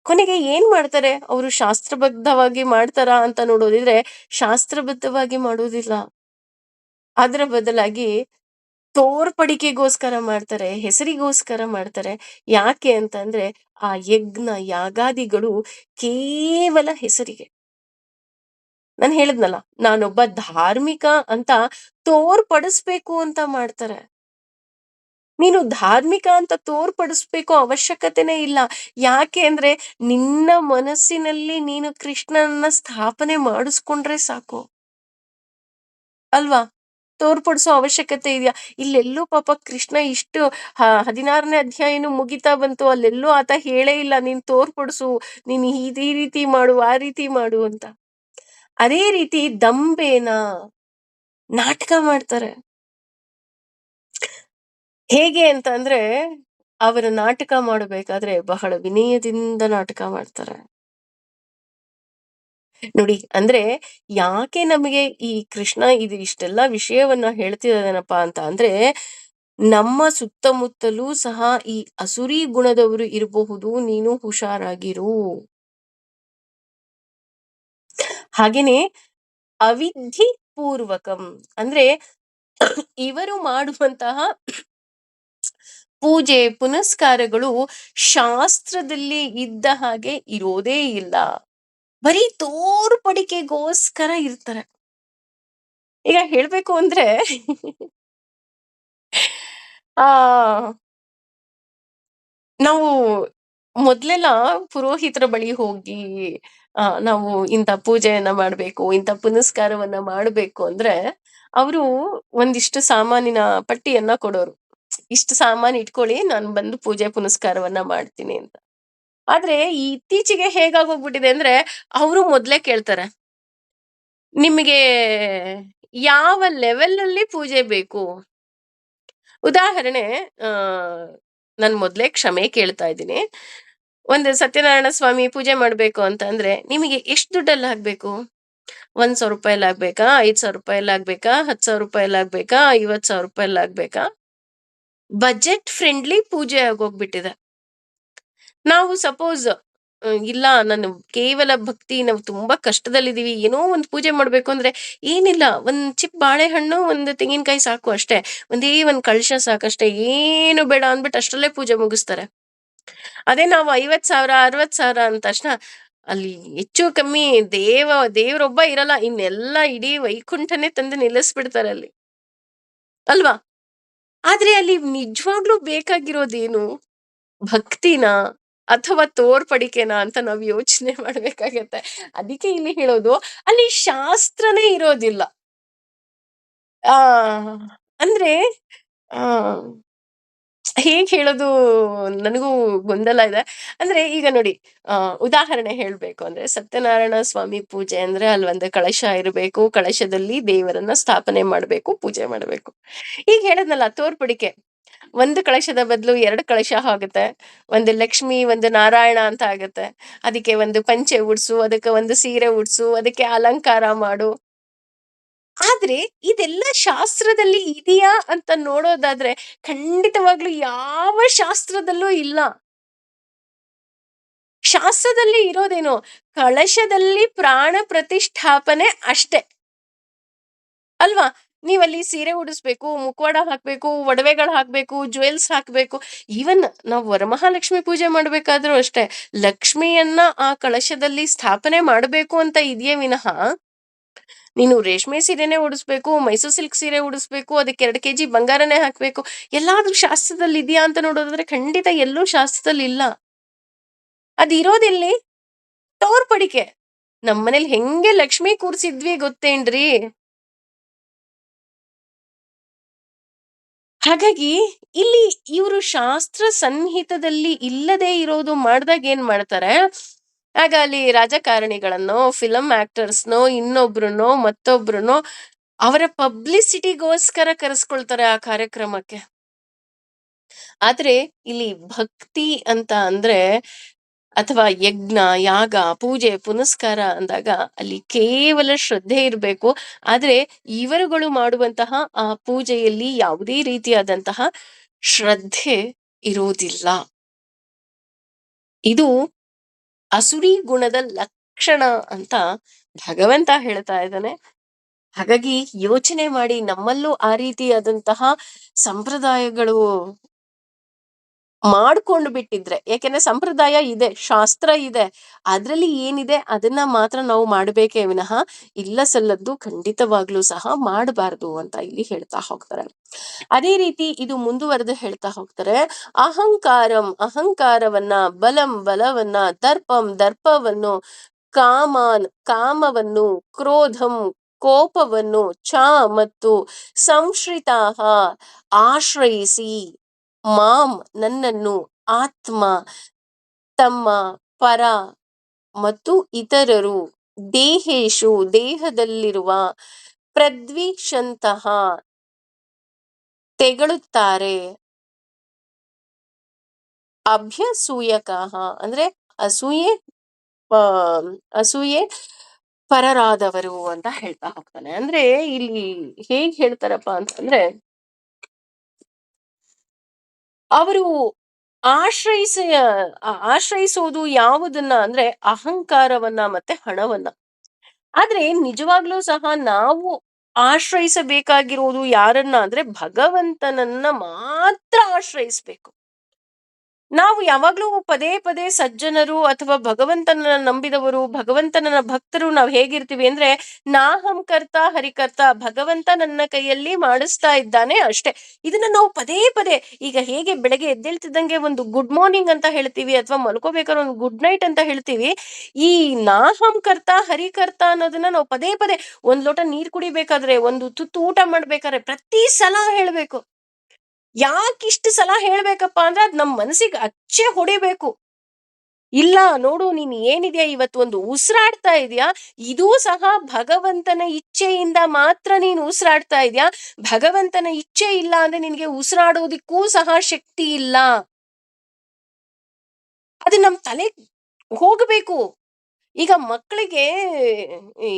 ಕೊನೆಗೆ ಏನ್ ಮಾಡ್ತಾರೆ? ಅವರು ಶಾಸ್ತ್ರಬದ್ಧವಾಗಿ ಮಾಡ್ತಾರಾ ಅಂತ ನೋಡೋದಿದ್ರೆ ಶಾಸ್ತ್ರಬದ್ಧವಾಗಿ ಮಾಡೋದಿಲ್ಲ. ಅದರ ಬದಲಾಗಿ ತೋರ್ಪಡಿಕೆಗೋಸ್ಕರ ಮಾಡ್ತಾರೆ, ಹೆಸರಿಗೋಸ್ಕರ ಮಾಡ್ತಾರೆ. ಯಾಕೆ ಅಂತಂದ್ರೆ ಆ ಯಜ್ಞ ಯಾಗಾದಿಗಳು ಕೇವಲ ಹೆಸರಿಗೆ. ನಾನು ಹೇಳಿದ್ನಲ್ಲ, ನಾನೊಬ್ಬ ಧಾರ್ಮಿಕ ಅಂತ ತೋರ್ಪಡಿಸ್ಬೇಕು ಅಂತ ಮಾಡ್ತಾರೆ. ನೀನು ಧಾರ್ಮಿಕ ಅಂತ ತೋರ್ಪಡಿಸ್ಬೇಕು ಅವಶ್ಯಕತೆನೇ ಇಲ್ಲ. ಯಾಕೆ ಅಂದ್ರೆ ನಿನ್ನ ಮನಸ್ಸಿನಲ್ಲಿ ನೀನು ಕೃಷ್ಣನನ್ನ ಸ್ಥಾಪನೆ ಮಾಡಿಸ್ಕೊಂಡ್ರೆ ಸಾಕು ಅಲ್ವಾ? ತೋರ್ಪಡಿಸೋ ಅವಶ್ಯಕತೆ ಇದೆಯಾ? ಇಲ್ಲೆಲ್ಲೂ ಪಾಪ ಕೃಷ್ಣ ಇಷ್ಟು 16ನೇ ಅಧ್ಯಾಯನು ಮುಗಿತಾ ಬಂತು, ಅಲ್ಲೆಲ್ಲೂ ಆತ ಹೇಳೇ ಇಲ್ಲ ನೀನ್ ತೋರ್ಪಡಿಸು, ನೀನ್ ಈ ರೀತಿ ಮಾಡು, ಆ ರೀತಿ ಮಾಡು ಅಂತ. ಅದೇ ರೀತಿ ದಂಬೇನ ನಾಟಕ ಮಾಡ್ತಾರೆ. ಹೇಗೆ ಅಂತ ಅಂದ್ರೆ, ಅವರ ನಾಟಕ ಮಾಡಬೇಕಾದ್ರೆ ಬಹಳ ವಿನಯದಿಂದ ನಾಟಕ ಮಾಡ್ತಾರೆ. ನೋಡಿ, ಅಂದ್ರೆ ಯಾಕೆ ನಮಗೆ ಈ ಕೃಷ್ಣ ಇದು ಇಷ್ಟೆಲ್ಲ ವಿಷಯವನ್ನ ಹೇಳ್ತಿದಾನಪ್ಪ ಅಂತ ಅಂದ್ರೆ, ನಮ್ಮ ಸುತ್ತಮುತ್ತಲೂ ಸಹ ಈ ಅಸುರಿ ಗುಣದವರು ಇರಬಹುದು, ನೀನು ಹುಷಾರಾಗಿರು. ಹಾಗೇನೆ ಅವಿಧಿ ಪೂರ್ವಕಂ ಅಂದ್ರೆ ಇವರು ಮಾಡುವಂತಹ ಪೂಜೆ ಪುನಸ್ಕಾರಗಳು ಶಾಸ್ತ್ರದಲ್ಲಿ ಇದ್ದ ಹಾಗೆ ಇರೋದೇ ಇಲ್ಲ. ಬರೀ ತೋರ್ಪಡಿಕೆಗೋಸ್ಕರ ಇರ್ತಾರೆ. ಈಗ ಹೇಳ್ಬೇಕು ಅಂದ್ರೆ ಆ ನಾವು ಮೊದ್ಲೆಲ್ಲ ಪುರೋಹಿತರ ಬಳಿ ಹೋಗಿ ನಾವು ಇಂಥ ಪೂಜೆಯನ್ನ ಮಾಡ್ಬೇಕು, ಇಂಥ ಪುನಸ್ಕಾರವನ್ನ ಮಾಡ್ಬೇಕು ಅಂದ್ರೆ, ಅವರು ಒಂದಿಷ್ಟು ಸಾಮಾನಿನ ಪಟ್ಟಿಯನ್ನ ಕೊಡೋರು. ಇಷ್ಟು ಸಾಮಾನು ಇಟ್ಕೊಳ್ಳಿ, ನಾನು ಬಂದು ಪೂಜೆ ಪುನಸ್ಕಾರವನ್ನ ಮಾಡ್ತೀನಿ ಅಂತ. ಆದ್ರೆ ಈ ಇತ್ತೀಚೆಗೆ ಹೇಗಾಗೋಗ್ಬಿಟ್ಟಿದೆ ಅಂದ್ರೆ, ಅವರು ಮೊದ್ಲೇ ಕೇಳ್ತಾರೆ. ನಿಮಗೆ ಯಾವ ಲೆವೆಲಲ್ಲಿ ಪೂಜೆ ಬೇಕು? ಉದಾಹರಣೆ ಆ ನಾನ್ ಮೊದ್ಲೇ ಕ್ಷಮೆ ಕೇಳ್ತಾ ಇದ್ದೀನಿ. ಒಂದು ಸತ್ಯನಾರಾಯಣ ಸ್ವಾಮಿ ಪೂಜೆ ಮಾಡ್ಬೇಕು ಅಂತ ಅಂದ್ರೆ, ನಿಮಗೆ ಎಷ್ಟು ದುಡ್ಡಲ್ಲಿ ಆಗ್ಬೇಕು? ₹1,000 ಆಗ್ಬೇಕಾ? ₹5,000 ಆಗ್ಬೇಕಾ? ₹10,000 ಆಗ್ಬೇಕಾ? ₹50,000 ಆಗ್ಬೇಕಾ? ಬಜೆಟ್ ಫ್ರೆಂಡ್ಲಿ ಪೂಜೆ ಆಗೋಗ್ಬಿಟ್ಟಿದೆ. ನಾವು ಸಪೋಸ್ ಇಲ್ಲ ನಾನು ಕೇವಲ ಭಕ್ತಿ ನಾವು ತುಂಬಾ ಕಷ್ಟದಲ್ಲಿದ್ದೀವಿ. ಏನೋ ಒಂದು ಪೂಜೆ ಮಾಡ್ಬೇಕು ಅಂದ್ರೆ, ಏನಿಲ್ಲ ಒಂದ್ ಚಿಪ್ ಬಾಳೆಹಣ್ಣು, ಒಂದು ತೆಂಗಿನಕಾಯಿ ಸಾಕು ಅಷ್ಟೇ. ಒಂದೇ ಒಂದ್ ಕಳಶ ಸಾಕಷ್ಟೇ. ಏನು ಬೇಡ ಅಂದ್ಬಿಟ್ಟು ಅಷ್ಟ್ರಲ್ಲೇ ಪೂಜೆ ಮುಗಿಸ್ತಾರೆ. ಅದೇ ನಾವು 50,000, 60,000 ಅಂದ ತಕ್ಷಣ ಅಲ್ಲಿ ಹೆಚ್ಚು ಕಮ್ಮಿ ದೇವ್ರೊಬ್ಬ ಇರಲ್ಲ. ಇನ್ನೆಲ್ಲ ಇಡೀ ವೈಕುಂಠನೇ ತಂದು ನಿಲ್ಲಿಸ್ಬಿಡ್ತಾರೆ ಅಲ್ಲಿ. ಅಲ್ವಾ? ಆದ್ರೆ ಅಲ್ಲಿ ನಿಜವಾಗ್ಲೂ ಬೇಕಾಗಿರೋದೇನು? ಭಕ್ತಿನಾ? ಅಥವಾ ತೋರ್ಪಡಿಕೆನಾ ಅಂತ ನಾವು ಯೋಚನೆ ಮಾಡ್ಬೇಕಾಗತ್ತೆ. ಅದಕ್ಕೆ ಇಲ್ಲಿ ಹೇಳೋದು, ಅಲ್ಲಿ ಶಾಸ್ತ್ರನೇ ಇರೋದಿಲ್ಲ. ಆ ಅಂದ್ರೆ ಆ ಹೇಗ್ ಹೇಳೋದು ನನಗೂ ಗೊಂದಲ ಇದೆ. ಅಂದ್ರೆ ಈಗ ನೋಡಿ, ಉದಾಹರಣೆ ಹೇಳ್ಬೇಕು ಅಂದ್ರೆ ಸತ್ಯನಾರಾಯಣ ಸ್ವಾಮಿ ಪೂಜೆ ಅಂದ್ರೆ ಅಲ್ಲೊಂದು ಕಳಶ ಇರಬೇಕು. ಕಳಶದಲ್ಲಿ ದೇವರನ್ನ ಸ್ಥಾಪನೆ ಮಾಡ್ಬೇಕು, ಪೂಜೆ ಮಾಡ್ಬೇಕು. ಈಗ ಹೇಳಿದ್ನಲ್ಲ ತೋರ್ಪಡಿಕೆ. ಒಂದು ಕಳಶದ ಬದಲು 2 ಕಳಶ ಆಗುತ್ತೆ. ಒಂದು ಲಕ್ಷ್ಮಿ, ಒಂದು ನಾರಾಯಣ ಅಂತ ಆಗುತ್ತೆ. ಅದಕ್ಕೆ ಒಂದು ಪಂಚೆ ಉಡ್ಸು, ಅದಕ್ಕೆ ಒಂದು ಸೀರೆ ಉಡ್ಸು, ಅದಕ್ಕೆ ಅಲಂಕಾರ ಮಾಡು. ಆದ್ರೆ ಇದೆಲ್ಲ ಶಾಸ್ತ್ರದಲ್ಲಿ ಇದೆಯಾ ಅಂತ ನೋಡೋದಾದ್ರೆ ಖಂಡಿತವಾಗ್ಲೂ ಯಾವ ಶಾಸ್ತ್ರದಲ್ಲೂ ಇಲ್ಲ. ಶಾಸ್ತ್ರದಲ್ಲಿ ಇರೋದೇನು? ಕಳಶದಲ್ಲಿ ಪ್ರಾಣ ಪ್ರತಿಷ್ಠಾಪನೆ ಅಷ್ಟೇ. ಅಲ್ವಾ? ನೀವಲ್ಲಿ ಸೀರೆ ಉಡಿಸ್ಬೇಕು, ಮುಖವಾಡ ಹಾಕ್ಬೇಕು, ಒಡವೆಗಳು ಹಾಕ್ಬೇಕು, ಜ್ಯುವೆಲ್ಸ್ ಹಾಕ್ಬೇಕು. ಈವನ್ ನಾವು ವರಮಹಾಲಕ್ಷ್ಮಿ ಪೂಜೆ ಮಾಡ್ಬೇಕಾದ್ರೂ ಅಷ್ಟೇ. ಲಕ್ಷ್ಮಿಯನ್ನ ಆ ಕಳಶದಲ್ಲಿ ಸ್ಥಾಪನೆ ಮಾಡ್ಬೇಕು ಅಂತ ಇದೆಯೇ ವಿನಃ, ನೀನು ರೇಷ್ಮೆ ಸೀರೆನೇ ಉಡಿಸ್ಬೇಕು, ಮೈಸೂರ್ ಸಿಲ್ಕ್ ಸೀರೆ ಉಡಿಸ್ಬೇಕು, ಅದಕ್ಕೆ 2 ಕೆಜಿ ಬಂಗಾರನೇ ಹಾಕ್ಬೇಕು. ಎಲ್ಲಾದ್ರೂ ಶಾಸ್ತ್ರದಲ್ಲಿ ಇದೆಯಾ ಅಂತ ನೋಡೋದಾದ್ರೆ ಖಂಡಿತ ಎಲ್ಲೂ ಶಾಸ್ತ್ರದಲ್ಲಿ ಇಲ್ಲ. ಅದಿರೋದೆಲ್ಲಿ? ತೋರ್ಪಡಿಕೆ. ನಮ್ಮನೇಲಿ ಹೆಂಗೆ ಲಕ್ಷ್ಮಿ ಕೂರ್ಸಿದ್ವಿ ಗೊತ್ತೇನ್ರಿ? ಹಾಗಾಗಿ ಇಲ್ಲಿ ಇವ್ರು ಶಾಸ್ತ್ರ ಸನ್ನಿಹಿತದಲ್ಲಿ ಇಲ್ಲದೆ ಇರೋದು ಮಾಡ್ದಾಗ ಏನ್ ಮಾಡ್ತಾರೆ, ಆಗ ಅಲ್ಲಿ ರಾಜಕಾರಣಿಗಳನ್ನೋ, ಫಿಲಂ ಆಕ್ಟರ್ಸ್‌ನೋ, ಇನ್ನೊಬ್ರನ್ನೋ, ಮತ್ತೊಬ್ರನ್ನೋ ಅವರ ಪಬ್ಲಿಸಿಟಿಗೋಸ್ಕರ ಕರೆಸ್ಕೊಳ್ತಾರೆ ಆ ಕಾರ್ಯಕ್ರಮಕ್ಕೆ. ಆದ್ರೆ ಇಲ್ಲಿ ಭಕ್ತಿ ಅಂತ ಅಂದ್ರೆ ಅಥವಾ ಯಜ್ಞ, ಯಾಗ, ಪೂಜೆ, ಪುನಸ್ಕಾರ ಅಂದಾಗ ಅಲ್ಲಿ ಕೇವಲ ಶ್ರದ್ಧೆ ಇರ್ಬೇಕು. ಆದ್ರೆ ಇವರುಗಳು ಮಾಡುವಂತಹ ಆ ಪೂಜೆಯಲ್ಲಿ ಯಾವುದೇ ರೀತಿಯಾದಂತಹ ಶ್ರದ್ಧೆ ಇರುವುದಿಲ್ಲ. ಇದು ಅಸುರಿ ಗುಣದ ಲಕ್ಷಣ ಅಂತ ಭಗವಂತ ಹೇಳ್ತಾ ಇದ್ದಾನೆ. ಹಾಗಾಗಿ ಯೋಚನೆ ಮಾಡಿ ನಮ್ಮಲ್ಲೂ ಆ ರೀತಿಯಾದಂತಹ ಸಂಪ್ರದಾಯಗಳು ಮಾಡ್ಕೊಂಡು ಬಿಟ್ಟಿದ್ರೆ, ಯಾಕೆಂದ್ರೆ ಸಂಪ್ರದಾಯ ಇದೆ, ಶಾಸ್ತ್ರ ಇದೆ. ಅದ್ರಲ್ಲಿ ಏನಿದೆ ಅದನ್ನ ಮಾತ್ರ ನಾವು ಮಾಡ್ಬೇಕೇ ವಿನಃ ಇಲ್ಲ ಸಲ್ಲದ್ದು ಖಂಡಿತವಾಗ್ಲೂ ಸಹ ಮಾಡಬಾರ್ದು ಅಂತ ಇಲ್ಲಿ ಹೇಳ್ತಾ ಹೋಗ್ತಾರೆ. ಅದೇ ರೀತಿ ಇದು ಮುಂದುವರೆದು ಹೇಳ್ತಾ ಹೋಗ್ತಾರೆ. ಅಹಂಕಾರವನ್ನ, ಬಲವನ್ನ, ದರ್ಪವನ್ನು, ಕಾಮವನ್ನು, ಕ್ರೋಧಂ ಕೋಪವನ್ನು, ಮತ್ತು ಸಂಶ್ರಿತಾಹ ಆಶ್ರಯಿಸಿ ಮಾಂ ನನ್ನನ್ನು, ಆತ್ಮ ತಮ್ಮ, ಪರ ಮತ್ತು ಇತರರು, ದೇಹೇಶು ದೇಹದಲ್ಲಿರುವ, ಪ್ರದ್ವಿಷಂತಹ ತೆಗಳುತ್ತಾರೆ, ಅಭ್ಯಸೂಯಕಃ ಅಂದ್ರೆ ಅಸೂಯೆ ಆ, ಅಸೂಯೆ ಪರರಾದವರು ಅಂತ ಹೇಳ್ತಾ ಹೋಗ್ತಾನೆ. ಅಂದ್ರೆ ಇಲ್ಲಿ ಹೇಗ್ ಹೇಳ್ತಾರಪ್ಪ ಅಂತಂದ್ರೆ, ಅವರು ಆಶ್ರಯಿಸ ಆಶ್ರಯಿಸೋದು ಯಾವುದನ್ನ ಅಂದ್ರೆ ಅಹಂಕಾರವನ್ನ ಮತ್ತೆ ಹಣವನ್ನ. ಆದ್ರೆ ನಿಜವಾಗ್ಲೂ ಸಹ ನಾವು ಆಶ್ರಯಿಸಬೇಕಾಗಿರುವುದು ಯಾರನ್ನ ಅಂದ್ರೆ ಭಗವಂತನನ್ನ ಮಾತ್ರ ಆಶ್ರಯಿಸ್ಬೇಕು. ನಾವು ಯಾವಾಗ್ಲೂ ಪದೇ ಪದೇ ಸಜ್ಜನರು ಅಥವಾ ಭಗವಂತನನ್ನ ನಂಬಿದವರು, ಭಗವಂತನ ಭಕ್ತರು ನಾವು ಹೇಗಿರ್ತೀವಿ ಅಂದ್ರೆ, ನಾಹಂ ಕರ್ತ ಹರಿಕರ್ತ, ಭಗವಂತ ನನ್ನ ಕೈಯಲ್ಲಿ ಮಾಡಿಸ್ತಾ ಇದ್ದಾನೆ ಅಷ್ಟೇ. ಇದನ್ನ ನಾವು ಪದೇ ಪದೇ, ಈಗ ಹೇಗೆ ಬೆಳಗ್ಗೆ ಎದ್ದೇಳ್ತಿದ್ದಂಗೆ ಒಂದು ಗುಡ್ ಮಾರ್ನಿಂಗ್ ಅಂತ ಹೇಳ್ತೀವಿ, ಅಥವಾ ಮಲ್ಕೋಬೇಕಾದ್ರೆ ಒಂದು ಗುಡ್ ನೈಟ್ ಅಂತ ಹೇಳ್ತೀವಿ. ಈ ನಾಹಂ ಕರ್ತ ಹರಿಕರ್ತ ಅನ್ನೋದನ್ನ ನಾವು ಪದೇ ಪದೇ, ಒಂದ್ ಲೋಟ ನೀರ್ ಕುಡಿಬೇಕಾದ್ರೆ, ಒಂದು ತುತ್ತು ಊಟ ಮಾಡ್ಬೇಕಾದ್ರೆ ಪ್ರತಿ ಸಲ ಹೇಳ್ಬೇಕು. ಯಾಕಿಷ್ಟು ಸಲ ಹೇಳ್ಬೇಕಪ್ಪ ಅಂದ್ರೆ, ಅದ್ ನಮ್ ಮನಸ್ಸಿಗೆ ಅಚ್ಚೆ ಹೊಡಿಬೇಕು. ಇಲ್ಲ ನೋಡು, ನೀನ್ ಏನಿದ್ಯಾ ಇವತ್ತು ಒಂದು ಉಸಿರಾಡ್ತಾ ಇದೀಯಾ, ಇದೂ ಸಹ ಭಗವಂತನ ಇಚ್ಛೆಯಿಂದ ಮಾತ್ರ ನೀನು ಉಸಿರಾಡ್ತಾ ಇದೀಯಾ. ಭಗವಂತನ ಇಚ್ಛೆ ಇಲ್ಲ ಅಂದ್ರೆ ನಿನ್ಗೆ ಉಸಿರಾಡೋದಿಕ್ಕೂ ಸಹ ಶಕ್ತಿ ಇಲ್ಲ. ಅದು ನಮ್ ತಲೆಗ್ ಹೋಗ್ಬೇಕು. ಈಗ ಮಕ್ಕಳಿಗೆ, ಈ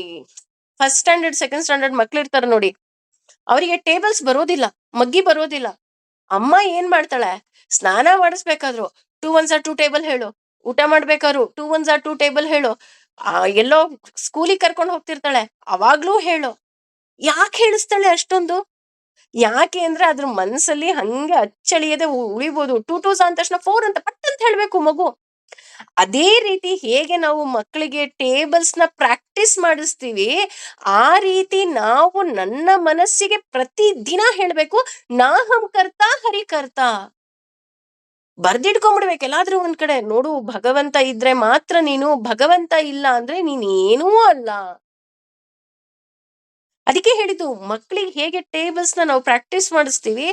ಫಸ್ಟ್ ಸ್ಟ್ಯಾಂಡರ್ಡ್, ಸೆಕೆಂಡ್ ಸ್ಟ್ಯಾಂಡರ್ಡ್ ಮಕ್ಳಿರ್ತಾರ ನೋಡಿ, ಅವರಿಗೆ ಟೇಬಲ್ಸ್ ಬರೋದಿಲ್ಲ, ಮಗ್ಗಿ ಬರೋದಿಲ್ಲ. ಅಮ್ಮ ಏನ್ ಮಾಡ್ತಾಳೆ? ಸ್ನಾನ ಮಾಡಿಸ್ಬೇಕಾದ್ರು 2 ಒನ್ಸ್ ಆರ್ 2 ಟೇಬಲ್ ಹೇಳು. ಊಟ ಮಾಡ್ಬೇಕಾದ್ರು 2 ಒನ್ಸ್ ಆರ್ 2 ಟೇಬಲ್ ಹೇಳು. ಎಲ್ಲೋ ಸ್ಕೂಲಿಗೆ ಕರ್ಕೊಂಡು ಹೋಗ್ತಿರ್ತಾಳೆ, ಅವಾಗ್ಲೂ ಹೇಳು. ಯಾಕೆ ಹೇಳಿಸ್ತಾಳೆ ಅಷ್ಟೊಂದು? ಯಾಕೆ ಅಂದ್ರೆ ಅದ್ರ ಮನ್ಸಲ್ಲಿ ಹಂಗೆ ಅಚ್ಚಳಿಯದೆ ಉಳಿಬೋದು. 2 ಟೂಸ್ ಅಂದ ತಕ್ಷಣ 4 ಅಂತ ಪಟ್ ಅಂತ ಹೇಳ್ಬೇಕು ಮಗು. ಅದೇ ರೀತಿ ಹೇಗೆ ನಾವು ಮಕ್ಕಳಿಗೆ ಟೇಬಲ್ಸ್‌ನ ಪ್ರಾಕ್ಟೀಸ್ ಮಾಡಿಸ್ತೀವಿ, ಆ ರೀತಿ ನಾವು ನನ್ನ ಮನಸ್ಸಿಗೆ ಪ್ರತಿ ದಿನ ಹೇಳ್ಬೇಕು, ನಾಹಂ ಕರ್ತ ಹರಿಕರ್ತ. ಬರ್ದಿಟ್ಕೊಂಡ್ಬಿಡ್ಬೇಕು ಎಲ್ಲಾದ್ರೂ ಒಂದ್ ಕಡೆ. ನೋಡು, ಭಗವಂತ ಇದ್ರೆ ಮಾತ್ರ ನೀನು, ಭಗವಂತ ಇಲ್ಲ ಅಂದ್ರೆ ನೀನ್ ಏನೂ ಅಲ್ಲ. ಅದಕ್ಕೆ ಹೇಳಿದ್ದು, ಮಕ್ಕಳಿಗೆ ಹೇಗೆ ಟೇಬಲ್ಸ್‌ನ ನಾವು ಪ್ರಾಕ್ಟೀಸ್ ಮಾಡಿಸ್ತೀವಿ,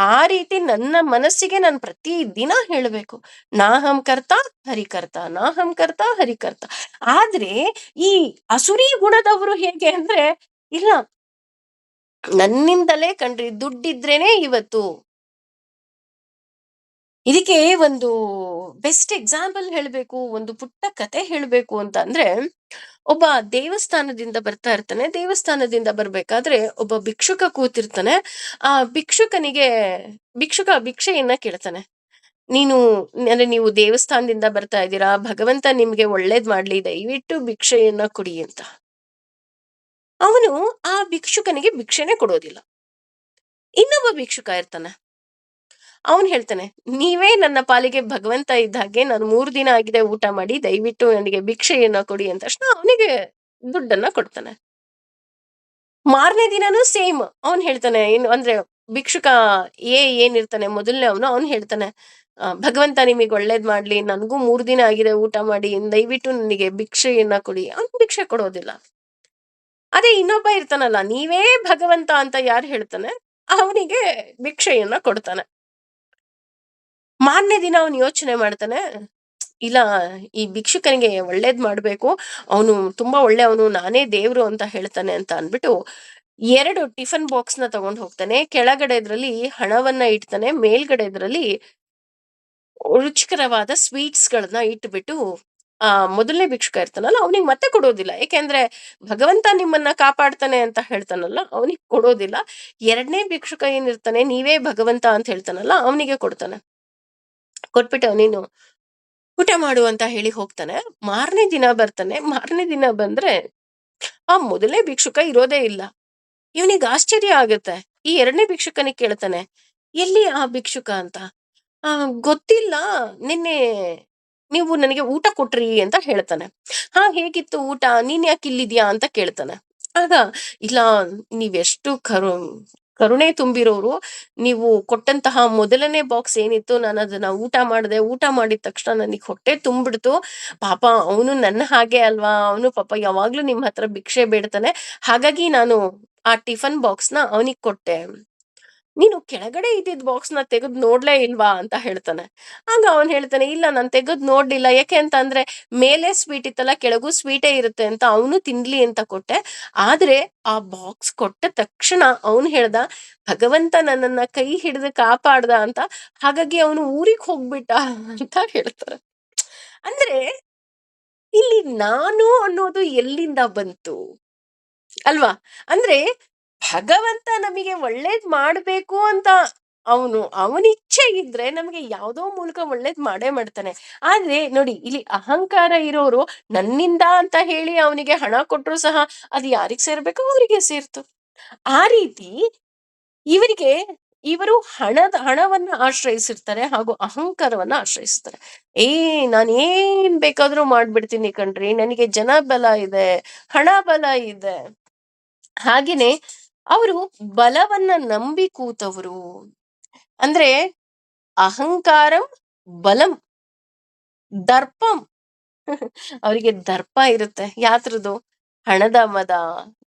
ಆ ರೀತಿ ನನ್ನ ಮನಸ್ಸಿಗೆ ನಾನು ಪ್ರತಿ ದಿನ ಹೇಳ್ಬೇಕು. ನಾಹಂ ಕರ್ತ ಹರಿಕರ್ತ, ನಾಹಂ ಕರ್ತ ಹರಿಕರ್ತ. ಆದ್ರೆ ಈ ಅಸುರಿ ಗುಣದವರು ಹೇಗೆ ಅಂದ್ರೆ, ಇಲ್ಲ, ನನ್ನಿಂದಲೇ ಕಣ್ರಿ, ದುಡ್ಡಿದ್ರೇನೆ ಇವತ್ತು. ಇದಕ್ಕೆ ಒಂದು ಬೆಸ್ಟ್ ಎಕ್ಸಾಂಪಲ್ ಹೇಳ್ಬೇಕು, ಒಂದು ಪುಟ್ಟ ಕತೆ ಹೇಳ್ಬೇಕು ಅಂತ ಅಂದ್ರೆ, ಒಬ್ಬ ದೇವಸ್ಥಾನದಿಂದ ಬರ್ತಾ ಇರ್ತಾನೆ. ದೇವಸ್ಥಾನದಿಂದ ಬರ್ಬೇಕಾದ್ರೆ ಒಬ್ಬ ಭಿಕ್ಷುಕ ಕೂತಿರ್ತಾನೆ. ಆ ಭಿಕ್ಷುಕನಿಗೆ, ಭಿಕ್ಷುಕ ಭಿಕ್ಷೆಯನ್ನ ಕೇಳ್ತಾನೆ. ನೀನು, ಅಂದ್ರೆ ನೀವು ದೇವಸ್ಥಾನದಿಂದ ಬರ್ತಾ ಇದ್ದೀರಾ, ಭಗವಂತ ನಿಮ್ಗೆ ಒಳ್ಳೇದ್ ಮಾಡ್ಲಿ, ದಯವಿಟ್ಟು ಭಿಕ್ಷೆಯನ್ನ ಕೊಡಿ ಅಂತ. ಅವನು ಆ ಭಿಕ್ಷುಕನಿಗೆ ಭಿಕ್ಷೆನೆ ಕೊಡೋದಿಲ್ಲ. ಇನ್ನೊಬ್ಬ ಭಿಕ್ಷುಕ ಇರ್ತಾನೆ. ಅವನು ಹೇಳ್ತಾನೆ, ನೀವೇ ನನ್ನ ಪಾಲಿಗೆ ಭಗವಂತ ಇದ್ದ ಹಾಗೆ, ನಾನು 3 ದಿನ ಆಗಿದೆ ಊಟ ಮಾಡಿ, ದಯವಿಟ್ಟು ನನಗೆ ಭಿಕ್ಷೆಯನ್ನ ಕೊಡಿ ಅಂದ ತಕ್ಷಣ ಅವನಿಗೆ ದುಡ್ಡನ್ನ ಕೊಡ್ತಾನೆ. ಮಾರನೇ ದಿನಾನು ಸೇಮ್. ಅವನು ಹೇಳ್ತಾನೆ, ಏನು ಅಂದ್ರೆ, ಭಿಕ್ಷುಕ ಏನಿರ್ತಾನೆ ಮೊದಲನೇ ಅವನು ಹೇಳ್ತಾನೆ, ಭಗವಂತ ನಿಮಗೆ ಒಳ್ಳೇದ್ ಮಾಡ್ಲಿ, ನನಗೂ 3 ದಿನ ಆಗಿದೆ ಊಟ ಮಾಡಿ, ದಯವಿಟ್ಟು ನನಗೆ ಭಿಕ್ಷೆಯನ್ನ ಕೊಡಿ. ಅವ್ನು ಭಿಕ್ಷೆ ಕೊಡೋದಿಲ್ಲ. ಅದೇ ಇನ್ನೊಬ್ಬ ಇರ್ತಾನಲ್ಲ, ನೀವೇ ಭಗವಂತ ಅಂತ ಯಾರು ಹೇಳ್ತಾನೆ, ಅವನಿಗೆ ಭಿಕ್ಷೆಯನ್ನ ಕೊಡ್ತಾನೆ. ಮಾರನೇ ದಿನ ಅವನು ಯೋಚನೆ ಮಾಡ್ತಾನೆ, ಇಲ್ಲ, ಈ ಭಿಕ್ಷುಕನಿಗೆ ಒಳ್ಳೇದ್ ಮಾಡ್ಬೇಕು, ಅವನು ತುಂಬಾ ಒಳ್ಳೆಯವನು, ನಾನೇ ದೇವ್ರು ಅಂತ ಹೇಳ್ತಾನೆ ಅಂತ ಅನ್ಬಿಟ್ಟು 2 ಟಿಫನ್ ಬಾಕ್ಸ್‌ನ ತಗೊಂಡು ಹೋಗ್ತಾನೆ. ಕೆಳಗಡೆದ್ರಲ್ಲಿ ಹಣವನ್ನ ಇಡ್ತಾನೆ, ಮೇಲ್ಗಡೆದ್ರಲ್ಲಿ ರುಚಿಕರವಾದ ಸ್ವೀಟ್ಸ್‌ಗಳನ್ನ ಇಟ್ಬಿಟ್ಟು, ಮೊದಲನೇ ಭಿಕ್ಷುಕ ಇರ್ತಾನಲ್ಲ ಅವನಿಗೆ ಮತ್ತೆ ಕೊಡೋದಿಲ್ಲ. ಯಾಕೆಂದ್ರೆ ಭಗವಂತ ನಿಮ್ಮನ್ನ ಕಾಪಾಡ್ತಾನೆ ಅಂತ ಹೇಳ್ತಾನಲ್ಲ, ಅವನಿಗೆ ಕೊಡೋದಿಲ್ಲ. 2ನೇ ಭಿಕ್ಷುಕ ಏನಿರ್ತಾನೆ, ನೀವೇ ಭಗವಂತ ಅಂತ ಹೇಳ್ತಾನಲ್ಲ, ಅವನಿಗೆ ಕೊಡ್ತಾನೆ. ಕೊಟ್ಬಿಟ್ಟು, ನೀನು ಊಟ ಮಾಡು ಅಂತ ಹೇಳಿ ಹೋಗ್ತಾನೆ. ಮಾರನೇ ದಿನ ಬರ್ತಾನೆ. ಮಾರನೇ ದಿನ ಬಂದ್ರೆ ಆ ಮೊದಲನೇ ಭಿಕ್ಷುಕ ಇರೋದೇ ಇಲ್ಲ. ಇವನಿಗೆ ಆಶ್ಚರ್ಯ ಆಗುತ್ತೆ. ಈ 2ನೇ ಭಿಕ್ಷುಕನಿಗೆ ಕೇಳ್ತಾನೆ, ಎಲ್ಲಿ ಆ ಭಿಕ್ಷುಕ ಅಂತ. ಗೊತ್ತಿಲ್ಲ, ನಿನ್ನೆ ನೀವು ನನಗೆ ಊಟ ಕೊಟ್ರಿ ಅಂತ ಹೇಳ್ತಾನೆ. ಹೇಗಿತ್ತು ಊಟ? ನೀನ್ ಯಾಕೆ ಇಲ್ಲಿದ್ಯಾ ಅಂತ ಕೇಳ್ತಾನೆ. ಆಗ, ಇಲ್ಲ, ನೀವೆಷ್ಟು ಕರುಣೆ ತುಂಬಿರೋರು. ನೀವು ಕೊಟ್ಟಂತಹ ಮೊದಲನೇ ಬಾಕ್ಸ್ ಏನಿತ್ತು, ನಾನು ಅದನ್ನ ಊಟ ಮಾಡಿದೆ. ಊಟ ಮಾಡಿದ ತಕ್ಷಣ ನನಗೆ ಹೊಟ್ಟೆ ತುಂಬಿಡ್ತು. ಪಾಪ ಅವನು ನನ್ನ ಹಾಗೆ ಅಲ್ವಾ, ಅವನು ಪಾಪ ಯಾವಾಗ್ಲೂ ನಿಮ್ ಹತ್ರ ಭಿಕ್ಷೆ ಬೇಡ್ತಾನೆ. ಹಾಗಾಗಿ ನಾನು ಆ ಟಿಫನ್ ಬಾಕ್ಸ್‌ನ ಅವನಿಗೆ ಕೊಟ್ಟೆ. ನೀನು ಕೆಳಗಡೆ ಇದ್ದಿದ್ ಬಾಕ್ಸ್‌ನ ತೆಗೆದು ನೋಡ್ಲೇ ಇಲ್ವಾ ಅಂತ ಹೇಳ್ತಾನೆ. ಆಗ ಅವನು ಹೇಳ್ತಾನೆ, ಇಲ್ಲ, ನಾನು ತೆಗೆದು ನೋಡ್ಲಿಲ್ಲ. ಯಾಕೆ ಅಂತ ಅಂದ್ರೆ, ಮೇಲೆ ಸ್ವೀಟ್ ಇತ್ತಲ್ಲ, ಕೆಳಗೂ ಸ್ವೀಟೇ ಇರುತ್ತೆ ಅಂತ ಅವನು ತಿನ್ಲಿ ಅಂತ ಕೊಟ್ಟೆ. ಆದ್ರೆ ಆ ಬಾಕ್ಸ್ ಕೊಟ್ಟ ತಕ್ಷಣ ಅವನು ಹೇಳ್ದ, ಭಗವಂತ ನನ್ನನ್ನ ಕೈ ಹಿಡಿದು ಕಾಪಾಡ್ದ ಅಂತ. ಹಾಗಾಗಿ ಅವನು ಊರಿಗೆ ಹೋಗ್ಬಿಟ್ಟ ಅಂತ ಹೇಳ್ತಾರೆ. ಅಂದ್ರೆ ಇಲ್ಲಿ ನಾನು ಅನ್ನೋದು ಎಲ್ಲಿಂದ ಬಂತು ಅಲ್ವಾ? ಅಂದ್ರೆ ಭಗವಂತ ನಮಗೆ ಒಳ್ಳೇದ್ ಮಾಡ್ಬೇಕು ಅಂತ ಅವನಿಚ್ಛೆ ಇದ್ರೆ ನಮಗೆ ಯಾವ್ದೋ ಮೂಲಕ ಒಳ್ಳೇದ್ ಮಾಡೇ ಮಾಡ್ತಾನೆ. ಆದ್ರೆ ನೋಡಿ, ಇಲ್ಲಿ ಅಹಂಕಾರ ಇರೋರು ನನ್ನಿಂದ ಅಂತ ಹೇಳಿ ಅವನಿಗೆ ಹಣ ಕೊಟ್ರು ಸಹ ಅದು ಯಾರಿಗ್ ಸೇರ್ಬೇಕೋ ಅವರಿಗೆ ಸೇರ್ತು. ಆ ರೀತಿ ಇವರಿಗೆ ಇವರು ಹಣವನ್ನ ಆಶ್ರಯಿಸಿರ್ತಾರೆ ಹಾಗೂ ಅಹಂಕಾರವನ್ನ ಆಶ್ರಯಿಸ್ತಾರೆ. ಏ ನಾನು ಏನ್ ಬೇಕಾದ್ರೂ ಮಾಡ್ಬಿಡ್ತೀನಿ ಕಣ್ರಿ, ನನಗೆ ಜನ ಬಲ ಇದೆ, ಹಣ ಬಲ ಇದೆ. ಹಾಗೇನೆ ಅವರು ಬಲವನ್ನ ನಂಬಿ ಕೂತವರು. ಅಂದ್ರೆ ಅಹಂಕಾರಂ ಬಲಂ ದರ್ಪಂ. ಅವರಿಗೆ ದರ್ಪ ಇರುತ್ತೆ. ಯಾತ್ರದು? ಹಣದ ಮದ,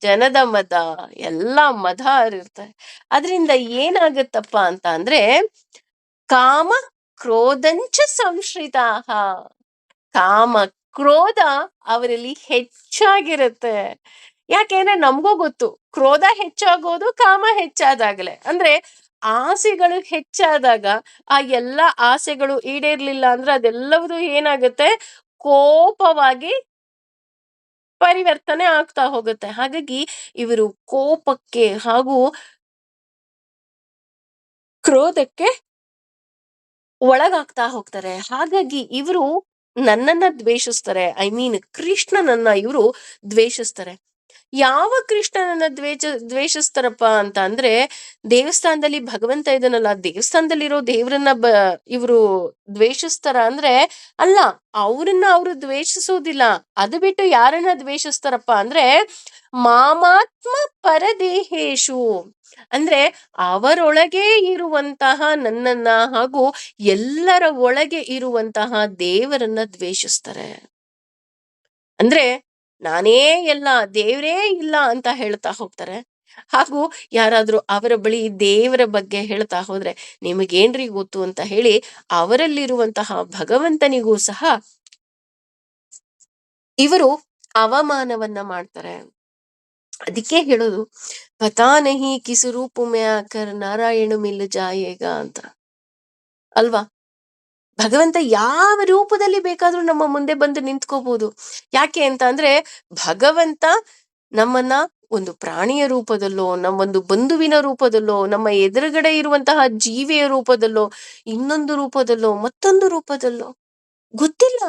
ಜನದ ಮದ, ಎಲ್ಲ ಮದ ಇರುತ್ತೆ. ಅದರಿಂದ ಏನಾಗತ್ತಪ್ಪ ಅಂತ ಅಂದ್ರೆ ಕಾಮ ಕ್ರೋಧಂಚ ಸಂಶ್ರಿತಾಹ. ಕಾಮ ಕ್ರೋಧ ಅವರಲ್ಲಿ ಹೆಚ್ಚಾಗಿರುತ್ತೆ. ಯಾಕೆಂದ್ರೆ ನಮಗೂ ಗೊತ್ತು, ಕ್ರೋಧ ಹೆಚ್ಚಾಗೋದು ಕಾಮ ಹೆಚ್ಚಾದಾಗಲೇ. ಅಂದ್ರೆ ಆಸೆಗಳು ಹೆಚ್ಚಾದಾಗ ಆ ಎಲ್ಲ ಆಸೆಗಳು ಈಡೇರ್ಲಿಲ್ಲ ಅಂದ್ರೆ ಅದೆಲ್ಲವೂ ಏನಾಗುತ್ತೆ, ಕೋಪವಾಗಿ ಪರಿವರ್ತನೆ ಆಗ್ತಾ ಹೋಗುತ್ತೆ. ಹಾಗಾಗಿ ಇವರು ಕೋಪಕ್ಕೆ ಹಾಗೂ ಕ್ರೋಧಕ್ಕೆ ಒಳಗಾಗ್ತಾ ಹೋಗ್ತಾರೆ. ಹಾಗಾಗಿ ಇವರು ನನ್ನನ್ನ ದ್ವೇಷಿಸ್ತಾರೆ. ಐ ಮೀನ್ ಕೃಷ್ಣನನ್ನ ಇವರು ದ್ವೇಷಿಸ್ತಾರೆ. ಯಾವ ಕೃಷ್ಣನನ್ನ ದ್ವೇಷಿಸ್ತಾರಪ್ಪ ಅಂತ ಅಂದ್ರೆ, ದೇವಸ್ಥಾನದಲ್ಲಿ ಭಗವಂತ ಇದನ್ನಲ್ಲ, ದೇವಸ್ಥಾನದಲ್ಲಿರೋ ದೇವರನ್ನ ಇವರು ದ್ವೇಷಿಸ್ತಾರ ಅಂದ್ರೆ ಅಲ್ಲ, ಅವ್ರನ್ನ ಅವರು ದ್ವೇಷಿಸೋದಿಲ್ಲ. ಅದು ಬಿಟ್ಟು ಯಾರನ್ನ ದ್ವೇಷಿಸ್ತಾರಪ್ಪ ಅಂದ್ರೆ ಮಾಮಾತ್ಮ ಪರದೇಹೇಶು. ಅಂದ್ರೆ ಅವರೊಳಗೆ ಇರುವಂತಹ ನನ್ನನ್ನ ಹಾಗೂ ಎಲ್ಲರ ಒಳಗೆ ಇರುವಂತಹ ದೇವರನ್ನ ದ್ವೇಷಿಸ್ತಾರೆ. ಅಂದ್ರೆ ನಾನೇ ಎಲ್ಲ, ದೇವರೇ ಇಲ್ಲ ಅಂತ ಹೇಳ್ತಾ ಹೋಗ್ತಾರೆ. ಹಾಗೂ ಯಾರಾದ್ರೂ ಅವರ ಬಳಿ ದೇವರ ಬಗ್ಗೆ ಹೇಳ್ತಾ ಹೋದ್ರೆ ನಿಮಗೇನ್ರಿ ಗೊತ್ತು ಅಂತ ಹೇಳಿ ಅವರಲ್ಲಿರುವಂತಹ ಭಗವಂತನಿಗೂ ಸಹ ಇವರು ಅವಮಾನವನ್ನ ಮಾಡ್ತಾರೆ. ಅದಕ್ಕೆ ಹೇಳೋದು ಪತಾ ನಹಿ ಕಿಸ್ ರೂಪ್ ಮೇ ಆಕರ್ ನಾರಾಯಣ ಮಿಲ್ ಜಾಯೇಗಾ ಅಂತ ಅಲ್ವಾ? ಭಗವಂತ ಯಾವ ರೂಪದಲ್ಲಿ ಬೇಕಾದ್ರೂ ನಮ್ಮ ಮುಂದೆ ಬಂದು ನಿಂತ್ಕೋಬಹುದು. ಯಾಕೆ ಅಂತ ಅಂದ್ರೆ ಭಗವಂತ ನಮ್ಮನ್ನ ಒಂದು ಪ್ರಾಣಿಯ ರೂಪದಲ್ಲೋ, ನಮ್ಮೊಂದು ಬಂಧುವಿನ ರೂಪದಲ್ಲೋ, ನಮ್ಮ ಎದುರುಗಡೆ ಇರುವಂತಹ ಜೀವಿಯ ರೂಪದಲ್ಲೋ, ಇನ್ನೊಂದು ರೂಪದಲ್ಲೋ, ಮತ್ತೊಂದು ರೂಪದಲ್ಲೋ ಗೊತ್ತಿಲ್ಲ.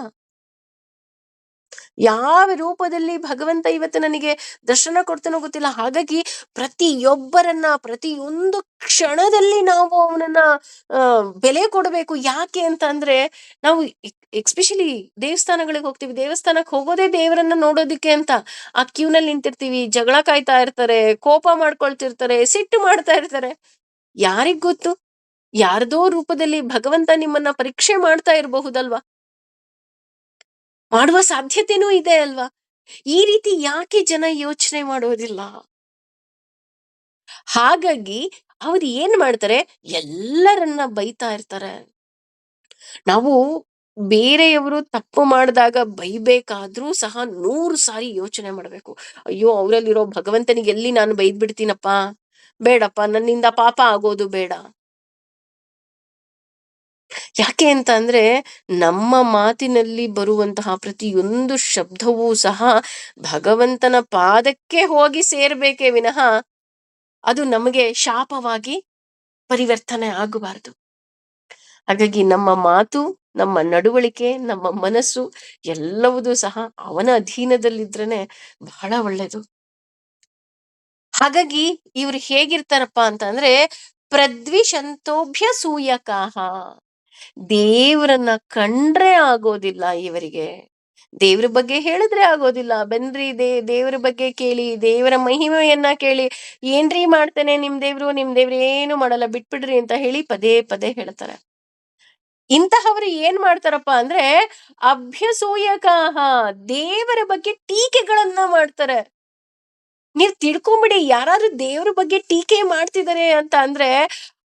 ಯಾವ ರೂಪದಲ್ಲಿ ಭಗವಂತ ಇವತ್ತು ನನಗೆ ದರ್ಶನ ಕೊಡ್ತಾನೋ ಗೊತ್ತಿಲ್ಲ. ಹಾಗಾಗಿ ಪ್ರತಿಯೊಬ್ಬರನ್ನ ಪ್ರತಿಯೊಂದು ಕ್ಷಣದಲ್ಲಿ ನಾವು ಅವನನ್ನ ಬೆಲೆ ಕೊಡಬೇಕು. ಯಾಕೆ ಅಂತ ಅಂದ್ರೆ ನಾವು ಎಕ್ಸ್ಪೆಷಲಿ ದೇವಸ್ಥಾನಗಳಿಗೆ ಹೋಗ್ತೀವಿ. ದೇವಸ್ಥಾನಕ್ಕೆ ಹೋಗೋದೇ ದೇವರನ್ನ ನೋಡೋದಿಕ್ಕೆ ಅಂತ. ಆ ಕ್ಯೂನಲ್ಲಿ ನಿಂತಿರ್ತೀವಿ, ಜಗಳ ಕಾಯ್ತಾ ಇರ್ತಾರೆ, ಕೋಪ ಮಾಡ್ಕೊಳ್ತಿರ್ತಾರೆ, ಸಿಟ್ಟು ಮಾಡ್ತಾ ಇರ್ತಾರೆ. ಯಾರಿಗ್ ಗೊತ್ತು, ಯಾರ್ದೋ ರೂಪದಲ್ಲಿ ಭಗವಂತ ನಿಮ್ಮನ್ನ ಪರೀಕ್ಷೆ ಮಾಡ್ತಾ ಇರಬಹುದಲ್ವಾ? ಮಾಡುವ ಸಾಧ್ಯತೆನೂ ಇದೆ ಅಲ್ವಾ? ಈ ರೀತಿ ಯಾಕೆ ಜನ ಯೋಚನೆ ಮಾಡೋದಿಲ್ಲ? ಹಾಗಾಗಿ ಅವ್ರು ಏನ್ ಮಾಡ್ತಾರೆ, ಎಲ್ಲರನ್ನ ಬೈತಾ ಇರ್ತಾರೆ. ನಾವು ಬೇರೆಯವರು ತಪ್ಪು ಮಾಡಿದಾಗ ಬೈಬೇಕಾದ್ರೂ ಸಹ 100 ಸಾರಿ ಯೋಚನೆ ಮಾಡ್ಬೇಕು. ಅಯ್ಯೋ, ಅವರಲ್ಲಿರೋ ಭಗವಂತನಿಗೆ ಎಲ್ಲಿ ನಾನು ಬೈದ್ ಬಿಡ್ತೀನಪ್ಪ, ಬೇಡಪ್ಪ, ನನ್ನಿಂದ ಪಾಪ ಆಗೋದು ಬೇಡ. ಯಾಕೆ ಅಂತ ಅಂದ್ರೆ ನಮ್ಮ ಮಾತಿನಲ್ಲಿ ಬರುವಂತಹ ಪ್ರತಿಯೊಂದು ಶಬ್ದವೂ ಸಹ ಭಗವಂತನ ಪಾದಕ್ಕೆ ಹೋಗಿ ಸೇರ್ಬೇಕೇ ವಿನಃ ಅದು ನಮಗೆ ಶಾಪವಾಗಿ ಪರಿವರ್ತನೆ ಆಗಬಾರದು. ಹಾಗಾಗಿ ನಮ್ಮ ಮಾತು, ನಮ್ಮ ನಡವಳಿಕೆ, ನಮ್ಮ ಮನಸ್ಸು ಎಲ್ಲವುದೂ ಸಹ ಅವನ ಅಧೀನದಲ್ಲಿದ್ರೇನೆ ಬಹಳ ಒಳ್ಳೇದು. ಹಾಗಾಗಿ ಇವ್ರು ಹೇಗಿರ್ತಾರಪ್ಪ ಅಂತ ಅಂದ್ರೆ ಪ್ರದ್ವಿಷಂತೋಭ್ಯ ಸೂಯಕಾಹ. ದೇವರನ್ನ ಕಂಡ್ರೆ ಆಗೋದಿಲ್ಲ ಇವರಿಗೆ. ದೇವ್ರ ಬಗ್ಗೆ ಹೇಳಿದ್ರೆ ಆಗೋದಿಲ್ಲ. ಬನ್ರಿ ದೇವ್ರ ಬಗ್ಗೆ ಕೇಳಿ, ದೇವರ ಮಹಿಮೆಯನ್ನ ಕೇಳಿ. ಏನ್ರಿ ಮಾಡ್ತಾನೆ ನಿಮ್ ದೇವ್ರು ಏನು ಮಾಡಲ್ಲ, ಬಿಟ್ಬಿಡ್ರಿ ಅಂತ ಹೇಳಿ ಪದೇ ಪದೇ ಹೇಳ್ತಾರೆ. ಇಂತಹವರು ಏನ್ ಮಾಡ್ತಾರಪ್ಪ ಅಂದ್ರೆ ಅಭ್ಯಸೂಯಕಾಹ, ದೇವರ ಬಗ್ಗೆ ಟೀಕೆಗಳನ್ನ ಮಾಡ್ತಾರೆ. ನೀವ್ ತಿಳ್ಕೊಂಬಿಡಿ, ಯಾರಾದ್ರೂ ದೇವ್ರ ಬಗ್ಗೆ ಟೀಕೆ ಮಾಡ್ತಿದ್ದಾರೆ ಅಂತ ಅಂದ್ರೆ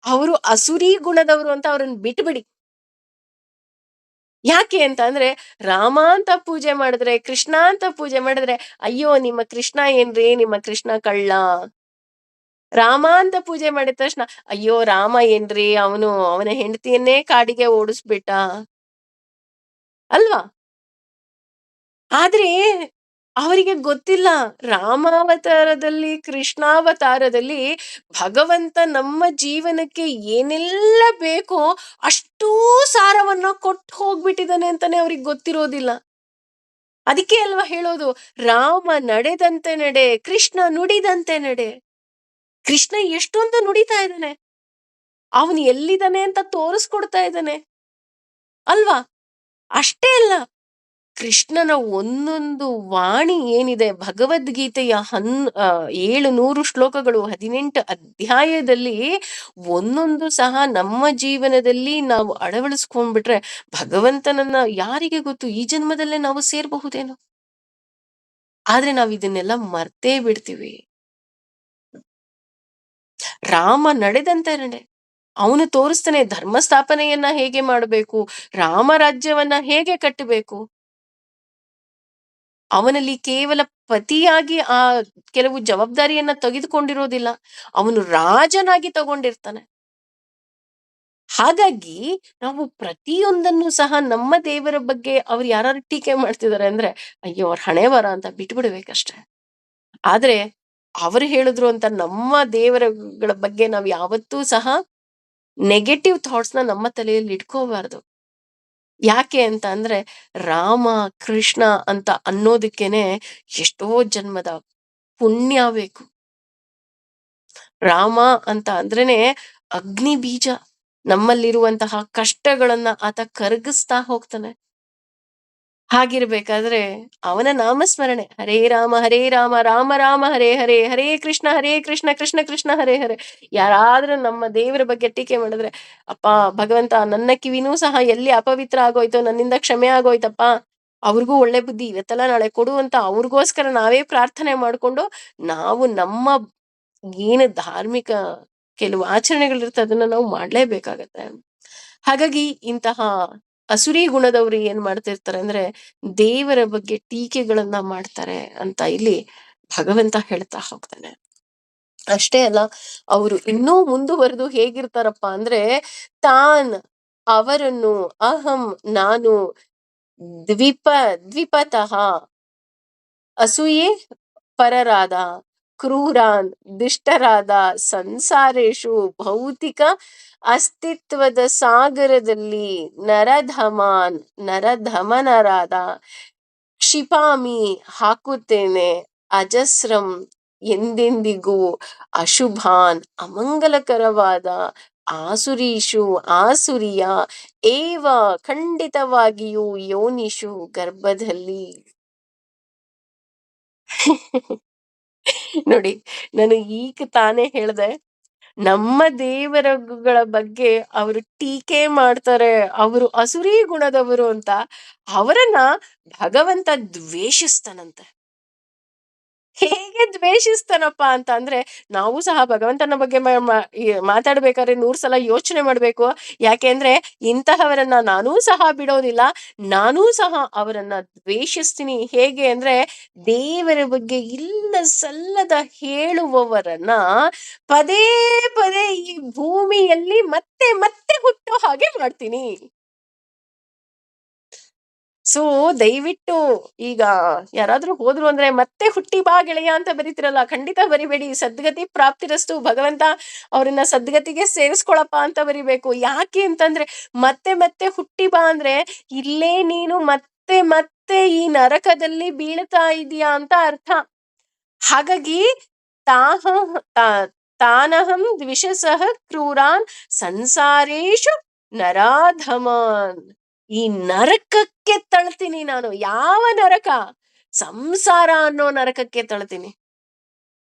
ಅವರು ಅಸುರಿ ಗುಣದವರು ಅಂತ ಅವ್ರನ್ನ ಬಿಟ್ಬಿಡಿ. ಯಾಕೆ ಅಂತ ಅಂದ್ರೆ ರಾಮ ಅಂತ ಪೂಜೆ ಮಾಡಿದ್ರೆ, ಕೃಷ್ಣ ಅಂತ ಪೂಜೆ ಮಾಡಿದ್ರೆ ಅಯ್ಯೋ ನಿಮ್ಮ ಕೃಷ್ಣ ಏನ್ರಿ, ನಿಮ್ಮ ಕೃಷ್ಣ ಕಳ್ಳ. ರಾಮ ಅಂತ ಪೂಜೆ ಮಾಡಿದ ತಕ್ಷಣ ಅಯ್ಯೋ ರಾಮ ಏನ್ರಿ, ಅವನ ಹೆಂಡತಿಯನ್ನೇ ಕಾಡಿಗೆ ಓಡಿಸ್ಬಿಟ್ಟ ಅಲ್ವಾ? ಆದ್ರೆ ಅವರಿಗೆ ಗೊತ್ತಿಲ್ಲ, ರಾಮಾವತಾರದಲ್ಲಿ, ಕೃಷ್ಣಾವತಾರದಲ್ಲಿ ಭಗವಂತ ನಮ್ಮ ಜೀವನಕ್ಕೆ ಏನೆಲ್ಲ ಬೇಕೋ ಅಷ್ಟೂ ಸಾರವನ್ನ ಕೊಟ್ಟು ಹೋಗ್ಬಿಟ್ಟಿದ್ದಾನೆ ಅಂತಾನೆ ಅವ್ರಿಗೆ ಗೊತ್ತಿರೋದಿಲ್ಲ. ಅದಕ್ಕೆ ಅಲ್ವಾ ಹೇಳೋದು, ರಾಮ ನಡೆದಂತೆ ನಡೆ, ಕೃಷ್ಣ ನುಡಿದಂತೆ ನಡೆ. ಕೃಷ್ಣ ಎಷ್ಟೊಂದು ನುಡಿತಾ ಇದ್ದಾನೆ. ಅವನು ಎಲ್ಲಿದ್ದಾನೆ ಅಂತ ತೋರಿಸ್ಕೊಡ್ತಾ ಇದ್ದಾನೆ ಅಲ್ವಾ? ಅಷ್ಟೇ ಅಲ್ಲ, ಕೃಷ್ಣನ ಒಂದೊಂದು ವಾಣಿ ಏನಿದೆ ಭಗವದ್ಗೀತೆಯ 700 ಶ್ಲೋಕಗಳು, 18 ಅಧ್ಯಾಯದಲ್ಲಿ ಒಂದೊಂದು ಸಹ ನಮ್ಮ ಜೀವನದಲ್ಲಿ ನಾವು ಅಳವಡಿಸ್ಕೊಂಡ್ಬಿಟ್ರೆ ಭಗವಂತನನ್ನ ಯಾರಿಗೆ ಗೊತ್ತು, ಈ ಜನ್ಮದಲ್ಲೇ ನಾವು ಸೇರ್ಬಹುದೇನೋ. ಆದ್ರೆ ನಾವ್ ಇದನ್ನೆಲ್ಲ ಮರ್ತೇ ಬಿಡ್ತೀವಿ. ರಾಮ ನಡೆದಂತೆ ನಡೆ. ಅವನು ತೋರಿಸ್ತಾನೆ ಧರ್ಮ ಸ್ಥಾಪನೆಯನ್ನ ಹೇಗೆ ಮಾಡಬೇಕು, ರಾಮರಾಜ್ಯವನ್ನ ಹೇಗೆ ಕಟ್ಟಬೇಕು. ಅವನಲ್ಲಿ ಕೇವಲ ಪತಿಯಾಗಿ ಆ ಕೆಲವು ಜವಾಬ್ದಾರಿಯನ್ನ ತೆಗೆದುಕೊಂಡಿರೋದಿಲ್ಲ, ಅವನು ರಾಜನಾಗಿ ತಗೊಂಡಿರ್ತಾನೆ. ಹಾಗಾಗಿ ನಾವು ಪ್ರತಿಯೊಂದನ್ನು ಸಹ ನಮ್ಮ ದೇವರ ಬಗ್ಗೆ ಅವ್ರು ಯಾರು ಟೀಕೆ ಮಾಡ್ತಿದ್ದಾರೆ ಅಂದ್ರೆ, ಅಯ್ಯೋ ಅವ್ರ ಹಣೆ ಬರ ಅಂತ ಬಿಟ್ಬಿಡ್ಬೇಕಷ್ಟೆ. ಆದ್ರೆ ಅವರು ಹೇಳಿದ್ರು ಅಂತ ನಮ್ಮ ದೇವರಗಳ ಬಗ್ಗೆ ನಾವು ಯಾವತ್ತೂ ಸಹ ನೆಗೆಟಿವ್ ಥಾಟ್ಸ್ನ ನಮ್ಮ ತಲೆಯಲ್ಲಿ ಇಟ್ಕೋಬಾರ್ದು. ಯಾಕೆ ಅಂತ ಅಂದ್ರೆ ರಾಮ ಕೃಷ್ಣ ಅಂತ ಅನ್ನೋದಕ್ಕೇನೆ ಎಷ್ಟೋ ಜನ್ಮದ ಪುಣ್ಯ ಬೇಕು. ರಾಮ ಅಂತ ಅಂದ್ರೇನೆ ಅಗ್ನಿ ಬೀಜ. ನಮ್ಮಲ್ಲಿರುವಂತಹ ಕಷ್ಟಗಳನ್ನ ಆತ ಕರಗಿಸ್ತಾ ಹೋಗ್ತಾನೆ. ಹಾಗಿರ್ಬೇಕಾದ್ರೆ ಅವನ ನಾಮಸ್ಮರಣೆ ಹರೇ ರಾಮ ರಾಮ ರಾಮ ಹರೇ ಹರೇ, ಹರೇ ಕೃಷ್ಣ ಕೃಷ್ಣ ಕೃಷ್ಣ ಹರೇ ಹರೇ. ಯಾರಾದ್ರೂ ನಮ್ಮ ದೇವರ ಬಗ್ಗೆ ಟೀಕೆ ಮಾಡಿದ್ರೆ, ಅಪ್ಪ ಭಗವಂತ ನನ್ನ ಕಿವಿನೂ ಸಹ ಎಲ್ಲಿ ಅಪವಿತ್ರ ಆಗೋಯ್ತೋ ನನ್ನಿಂದ ಕ್ಷಮೆ ಆಗೋಯ್ತಪ್ಪ, ಅವ್ರಿಗೂ ಒಳ್ಳೆ ಬುದ್ಧಿ ಇವತ್ತೆಲ್ಲ ನಾಳೆ ಕೊಡು ಅಂತ ಅವ್ರಿಗೋಸ್ಕರ ನಾವೇ ಪ್ರಾರ್ಥನೆ ಮಾಡ್ಕೊಂಡು ನಾವು ನಮ್ಮ ಏನು ಧಾರ್ಮಿಕ ಕೆಲವು ಆಚರಣೆಗಳಿರುತ್ತೆ ಅದನ್ನ ನಾವು ಮಾಡ್ಲೇಬೇಕಾಗತ್ತೆ. ಹಾಗಾಗಿ ಇಂತಹ ಅಸುರಿ ಗುಣದವರು ಏನ್ ಮಾಡ್ತಿರ್ತಾರೆ ಅಂದ್ರೆ ದೇವರ ಬಗ್ಗೆ ಟೀಕೆಗಳನ್ನ ಮಾಡ್ತಾರೆ ಅಂತ ಇಲ್ಲಿ ಭಗವಂತ ಹೇಳ್ತಾ ಹೋಗ್ತಾನೆ. ಅಷ್ಟೇ ಅಲ್ಲ, ಅವರು ಇನ್ನೂ ಮುಂದುವರೆದು ಹೇಗಿರ್ತಾರಪ್ಪ ಅಂದ್ರೆ ತಾನ್ ಅವರನ್ನು ಅಹಂ ನಾನು ದ್ವಿಪ ದ್ವಿಪತಃ ಅಸೂಯೆ ಪರರಾದ ಕ್ರೂರಾನ್ ದುಷ್ಟರಾದ ಸಂಸಾರೇಶು ಭೌತಿಕ ಅಸ್ತಿತ್ವದ ಸಾಗರದಲ್ಲಿ ನರಧಮನರಾದ ಕ್ಷಿಪಾಮಿ ಹಾಕುತ್ತೇನೆ ಅಜಸ್ರಂ ಎಂದೆಂದಿಗೂ ಅಶುಭಾನ್ ಅಮಂಗಲಕರವಾದ ಆಸುರಿಯ ಏವ ಖಂಡಿತವಾಗಿಯೂ ಯೋನಿಷು ಗರ್ಭದಲ್ಲಿ. ನೋಡಿ, ನಾನು ಈಗ ತಾನೇ ಹೇಳ್ದೆ ನಮ್ಮ ದೇವರುಗಳ ಬಗ್ಗೆ ಅವರು ಟೀಕೆ ಮಾಡ್ತಾರೆ, ಅವರು ಅಸುರಿ ಗುಣದವರು ಅಂತ. ಅವರನ್ನ ಭಗವಂತ ದ್ವೇಷಿಸ್ತಾನಂತೆ. ಹೇಗೆ ದ್ವೇಷಿಸ್ತಾನಪ್ಪ ಅಂತ ಅಂದ್ರೆ ನಾವು ಸಹ ಭಗವಂತನ ಬಗ್ಗೆ ಮಾತಾಡ್ಬೇಕಾದ್ರೆ 100 ಸಲ ಯೋಚನೆ ಮಾಡ್ಬೇಕು. ಯಾಕೆಂದ್ರೆ ಇಂತಹವರನ್ನ ನಾನೂ ಸಹ ಬಿಡೋದಿಲ್ಲ, ನಾನೂ ಸಹ ಅವರನ್ನ ದ್ವೇಷಿಸ್ತೀನಿ. ಹೇಗೆ ಅಂದ್ರೆ ದೇವರ ಬಗ್ಗೆ ಇಲ್ಲ ಸಲ್ಲದ ಹೇಳುವವರನ್ನ ಪದೇ ಪದೇ ಈ ಭೂಮಿಯಲ್ಲಿ ಮತ್ತೆ ಮತ್ತೆ ಹುಟ್ಟೋ ಹಾಗೆ ಮಾಡ್ತೀನಿ. ಸೊ ದಯವಿಟ್ಟು ಈಗ ಯಾರಾದ್ರೂ ಹೋದ್ರು ಅಂದ್ರೆ ಮತ್ತೆ ಹುಟ್ಟಿ ಬಾ ಗೆಳೆಯ ಅಂತ ಬರೀತಿರಲ್ಲ, ಖಂಡಿತ ಬರಿಬೇಡಿ. ಸದ್ಗತಿ ಪ್ರಾಪ್ತಿರಸ್ತು, ಭಗವಂತ ಅವ್ರನ್ನ ಸದ್ಗತಿಗೆ ಸೇರಿಸ್ಕೊಳಪ್ಪ ಅಂತ ಬರಿಬೇಕು. ಯಾಕೆ ಅಂತಂದ್ರೆ ಮತ್ತೆ ಮತ್ತೆ ಹುಟ್ಟಿ ಬಾ ಅಂದ್ರೆ ಇಲ್ಲೇ ನೀನು ಮತ್ತೆ ಮತ್ತೆ ಈ ನರಕದಲ್ಲಿ ಬೀಳ್ತಾ ಇದೀಯಾ ಅಂತ ಅರ್ಥ. ಹಾಗಾಗಿ ತಾಹ ತಾನಹಂ ದ್ವಿಷಸಃ ಕ್ರೂರಾನ್ ಸಂಸಾರೇಶು ನರಾಧಮಾನ್. ಈ ನರಕಕ್ಕೆ ತಳ್ತೀನಿ ನಾನು. ಯಾವ ನರಕ? ಸಂಸಾರ ಅನ್ನೋ ನರಕಕ್ಕೆ ತಳ್ತೀನಿ.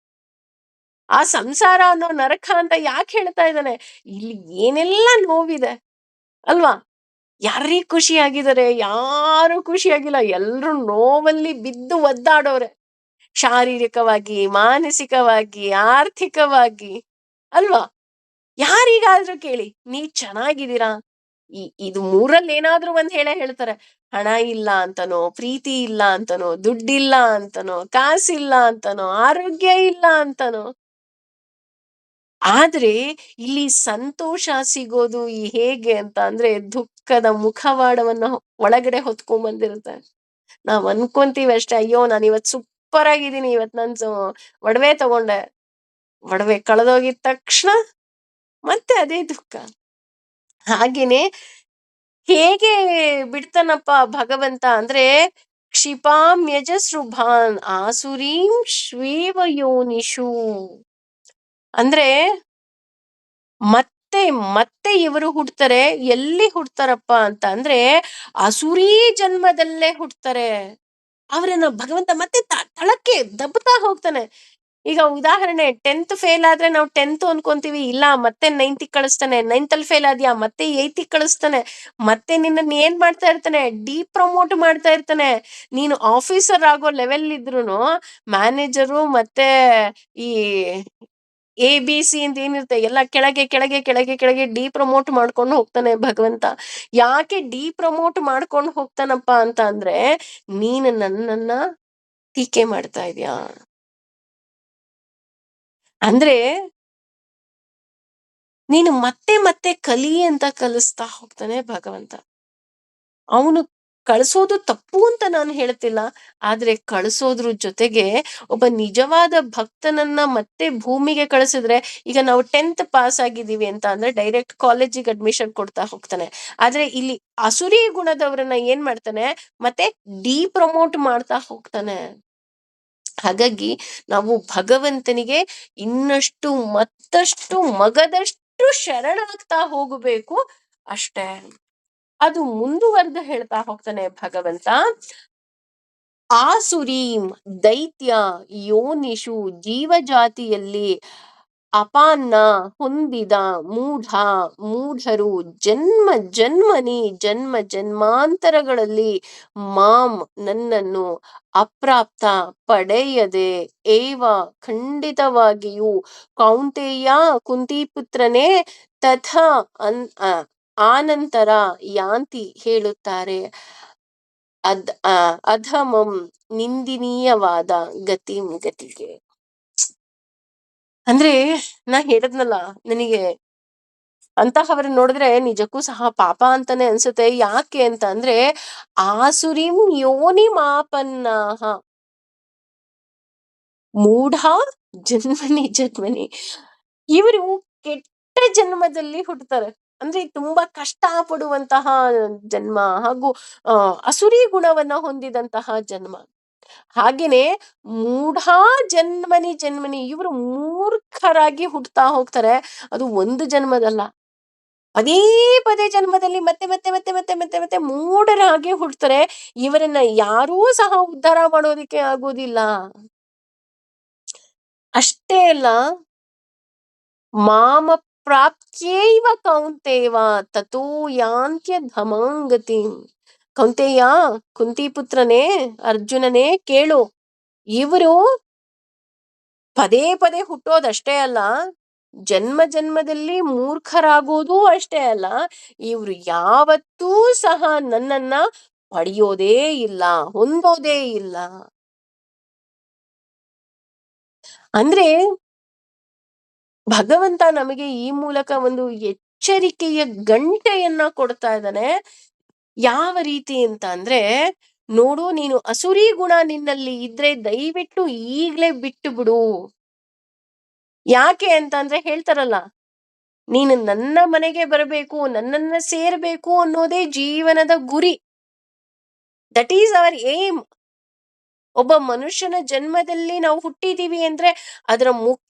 ಆ ಸಂಸಾರ ಅನ್ನೋ ನರಕ ಅಂತ ಯಾಕೆ ಹೇಳ್ತಾ ಇದ್ದಾನೆ? ಇಲ್ಲಿ ಏನೆಲ್ಲ ನೋವಿದೆ ಅಲ್ವಾ? ಯಾರೀ ಖುಷಿಯಾಗಿದ್ದಾರೆ? ಯಾರು ಖುಷಿಯಾಗಿಲ್ಲ. ಎಲ್ರು ನೋವಲ್ಲಿ ಬಿದ್ದು ಒದ್ದಾಡೋರೆ, ಶಾರೀರಿಕವಾಗಿ, ಮಾನಸಿಕವಾಗಿ, ಆರ್ಥಿಕವಾಗಿ ಅಲ್ವಾ? ಯಾರಿಗಾದ್ರೂ ಕೇಳಿ ನೀವ್ ಚೆನ್ನಾಗಿದ್ದೀರಾ? ಇದು 3ರಲ್ಲಿ ಏನಾದ್ರೂ ಒಂದ್ ಹೇಳ್ತಾರೆ. ಹಣ ಇಲ್ಲ ಅಂತನೋ, ಪ್ರೀತಿ ಇಲ್ಲ ಅಂತನೋ, ದುಡ್ಡಿಲ್ಲ ಅಂತನೋ, ಕಾಸಿಲ್ಲ ಅಂತನೋ, ಆರೋಗ್ಯ ಇಲ್ಲ ಅಂತನೋ. ಆದ್ರೆ ಇಲ್ಲಿ ಸಂತೋಷ ಸಿಗೋದು ಹೇಗೆ ಅಂತ ಅಂದ್ರೆ ದುಃಖದ ಮುಖವಾಡವನ್ನ ಒಳಗಡೆ ಹೊತ್ಕೊಂಡ್ ಬಂದಿರುತ್ತೆ. ನಾವ್ ಅನ್ಕೊಂತೀವಿ ಅಷ್ಟೇ, ಅಯ್ಯೋ ನಾನು ಇವತ್ ಸೂಪರ್ ಆಗಿದ್ದೀನಿ, ಇವತ್ ನನ್ ಒಡವೆ ತಗೊಂಡೆ. ಒಡವೆ ಕಳೆದೋಗಿದ ತಕ್ಷಣ ಮತ್ತೆ ಅದೇ ದುಃಖ. ಹಾಗೇನೆ ಹೇಗೆ ಬಿಡ್ತಾನಪ್ಪ ಭಗವಂತ ಅಂದ್ರೆ ಕ್ಷಿಪಾಂ ಯಜಸ್ರುಭಾನ್ ಆಸುರೀಂ ಶ್ವೇವ ಯೋನಿಷು. ಅಂದ್ರೆ ಮತ್ತೆ ಮತ್ತೆ ಇವರು ಹುಡ್ತಾರೆ. ಎಲ್ಲಿ ಹುಡ್ತಾರಪ್ಪ ಅಂತ ಅಂದ್ರೆ ಅಸುರೀ ಜನ್ಮದಲ್ಲೇ ಹುಟ್ತಾರೆ. ಅವರನ್ನ ಭಗವಂತ ಮತ್ತೆ ತಳಕ್ಕೆ ದಬ್ತಾ ಹೋಗ್ತಾನೆ. ಈಗ ಉದಾಹರಣೆ 10th ಫೇಲ್ ಆದ್ರೆ ನಾವು 10th ಅನ್ಕೊಂತೀವಿ. ಇಲ್ಲ ಮತ್ತೆ 9th ಕಳಿಸ್ತಾನೆ. 9th ಅಲ್ಲಿ ಫೇಲ್ ಆದ್ಯಾ ಮತ್ತೆ 8th ಕಳಿಸ್ತಾನೆ. ಮತ್ತೆ ನಿನ್ನನ್ನ ಏನ್ ಮಾಡ್ತಾ ಇರ್ತಾನೆ, ಡಿಪ್ರಮೋಟ್ ಮಾಡ್ತಾ ಇರ್ತಾನೆ. ನೀನು ಆಫೀಸರ್ ಆಗೋ ಲೆವೆಲ್ ಇದ್ರೂನು ಮ್ಯಾನೇಜರು ಮತ್ತೆ ಈ ಎ-ಬಿ-ಸಿ ಅಂತ ಏನಿರುತ್ತೆ ಎಲ್ಲ ಕೆಳಗೆ ಕೆಳಗೆ ಕೆಳಗೆ ಕೆಳಗೆ ಡಿಪ್ರಮೋಟ್ ಮಾಡ್ಕೊಂಡು ಹೋಗ್ತಾನೆ ಭಗವಂತ. ಯಾಕೆ ಡಿಪ್ರಮೋಟ್ ಮಾಡ್ಕೊಂಡು ಹೋಗ್ತಾನಪ್ಪ ಅಂತ ಅಂದ್ರೆ, ನೀನು ನನ್ನನ್ನ ಟೀಕೆ ಮಾಡ್ತಾ ಇದ್ಯಾ ಅಂದ್ರೆ, ನೀನು ಮತ್ತೆ ಮತ್ತೆ ಕಲಿ ಅಂತ ಕಲಿಸ್ತಾ ಹೋಗ್ತಾನೆ ಭಗವಂತ. ಅವನು ಕಳಿಸೋದು ತಪ್ಪು ಅಂತ ನಾನು ಹೇಳ್ತಿಲ್ಲ. ಆದ್ರೆ ಕಳಿಸೋದ್ರ ಜೊತೆಗೆ ಒಬ್ಬ ನಿಜವಾದ ಭಕ್ತನನ್ನ ಮತ್ತೆ ಭೂಮಿಗೆ ಕಳಿಸಿದ್ರೆ, ಈಗ ನಾವು 10th ಪಾಸ್ ಆಗಿದ್ದೀವಿ ಅಂತ ಅಂದ್ರೆ ಡೈರೆಕ್ಟ್ ಕಾಲೇಜಿಗೆ ಅಡ್ಮಿಷನ್ ಕೊಡ್ತಾ ಹೋಗ್ತಾನೆ. ಆದ್ರೆ ಇಲ್ಲಿ ಅಸುರಿ ಗುಣದವರನ್ನ ಏನ್ ಮಾಡ್ತಾನೆ, ಮತ್ತೆ ಡಿಪ್ರಮೋಟ್ ಮಾಡ್ತಾ ಹೋಗ್ತಾನೆ. ಹಾಗಾಗಿ ನಾವು ಭಗವಂತನಿಗೆ ಇನ್ನಷ್ಟು ಮತ್ತಷ್ಟು ಮಗದಷ್ಟು ಶರಣಾಗ್ತಾ ಹೋಗಬೇಕು ಅಷ್ಟೇ. ಅದು ಮುಂದುವರೆದು ಹೇಳ್ತಾ ಹೋಗ್ತಾನೆ ಭಗವಂತ. ಆಸುರೀಂ ದೈತ್ಯ ಯೋನಿಷು ಜೀವಜಾತಿಯಲ್ಲಿ ಅಪಾನ್ನ ಹೊಂದಿದ ಮೂಢರು ಜನ್ಮ ಜನ್ಮನಿ ಜನ್ಮ ಜನ್ಮಾಂತರಗಳಲ್ಲಿ ಮಾಂ ನನ್ನನ್ನು ಅಪ್ರಾಪ್ತ ಪಡೆಯದೆ ಏವ ಖಂಡಿತವಾಗಿಯೂ ಕೌಂತೆಯ ಕುಂತಿಪುತ್ರನೇ ತಥಾ ಆನಂತರ ಯಾಂತಿ ಹೇಳುತ್ತಾರೆ ಅಧಮಂ ನಿಂದನೀಯವಾದ ಗತಿಗೆ. ಅಂದ್ರೆ ನಾ ಹೇಳದ್ನಲ್ಲ, ನನಗೆ ಅಂತಹವ್ರನ್ನ ನೋಡಿದ್ರೆ ನಿಜಕ್ಕೂ ಸಹ ಪಾಪ ಅಂತಾನೆ ಅನ್ಸುತ್ತೆ. ಯಾಕೆ ಅಂತ ಅಂದ್ರೆ, ಆಸುರಿಂ ಯೋನಿ ಮಾಪನ್ನಾಹ ಮೂಢ ಜನ್ಮನಿ ಇವರು ಕೆಟ್ಟ ಜನ್ಮದಲ್ಲಿ ಹುಟ್ಟುತ್ತಾರೆ. ಅಂದ್ರೆ ತುಂಬಾ ಕಷ್ಟ ಪಡುವಂತಹ ಜನ್ಮ ಹಾಗೂ ಅಸುರಿ ಗುಣವನ್ನ ಹೊಂದಿದಂತಹ ಜನ್ಮ. ಹಾಗೇನೆ ಮೂಢಾ ಜನ್ಮನಿ ಇವರು ಮೂರ್ಖರಾಗಿ ಹುಟ್ಟುತ್ತಾ ಹೋಗ್ತಾರೆ. ಅದು ಒಂದು ಜನ್ಮದಲ್ಲ, ಪದೇ ಪದೇ ಜನ್ಮದಲ್ಲಿ ಮತ್ತೆ ಮತ್ತೆ ಮತ್ತೆ ಮತ್ತೆ ಮತ್ತೆ ಮತ್ತೆ ಮೂಢರಾಗಿ ಹುಟ್ಟುತ್ತಾರೆ. ಇವರನ್ನ ಯಾರೂ ಸಹ ಉದ್ಧಾರ ಮಾಡೋದಿಕ್ಕೆ ಆಗೋದಿಲ್ಲ. ಅಷ್ಟೇ ಅಲ್ಲ, ಮಾಮ ಪ್ರಾಪ್ತ್ಯೈವ ಕೌಂತೇವ ತಥೋ ಯಾಂತ್ಯ ಧಮಾಂಗತಿ. ಕೌಂತೆಯ, ಕುಂತಿ ಪುತ್ರನೇ, ಅರ್ಜುನನೇ ಕೇಳು. ಇವರು ಪದೇ ಪದೇ ಹುಟ್ಟೋದಷ್ಟೇ ಅಲ್ಲ, ಜನ್ಮ ಜನ್ಮದಲ್ಲಿ ಮೂರ್ಖರಾಗೋದೂ ಅಷ್ಟೇ ಅಲ್ಲ, ಇವ್ರು ಯಾವತ್ತೂ ಸಹ ನನ್ನನ್ನ ಪಡೆಯೋದೇ ಇಲ್ಲ, ಹೊಂದೋದೇ ಇಲ್ಲ. ಅಂದ್ರೆ ಭಗವಂತ ನಮಗೆ ಈ ಮೂಲಕ ಒಂದು ಎಚ್ಚರಿಕೆಯ ಗಂಟೆಯನ್ನ ಕೊಡ್ತಾ ಇದ್ದಾನೆ. ಯಾವ ರೀತಿ ಅಂತ ಅಂದ್ರೆ, ನೋಡು, ನೀನು ಅಸುರಿ ಗುಣ ನಿನ್ನಲ್ಲಿ ಇದ್ರೆ ದಯವಿಟ್ಟು ಈಗ್ಲೇ ಬಿಟ್ಟು ಬಿಡು. ಯಾಕೆ ಅಂತ ಅಂದ್ರೆ ಹೇಳ್ತಾರಲ್ಲ, ನೀನು ನನ್ನ ಮನೆಗೆ ಬರಬೇಕು, ನನ್ನನ್ನ ಸೇರ್ಬೇಕು ಅನ್ನೋದೇ ಜೀವನದ ಗುರಿ. That is our aim. ಒಬ್ಬ ಮನುಷ್ಯನ ಜನ್ಮದಲ್ಲಿ ನಾವು ಹುಟ್ಟಿದೀವಿ ಅಂದ್ರೆ ಅದರ ಮುಖ್ಯ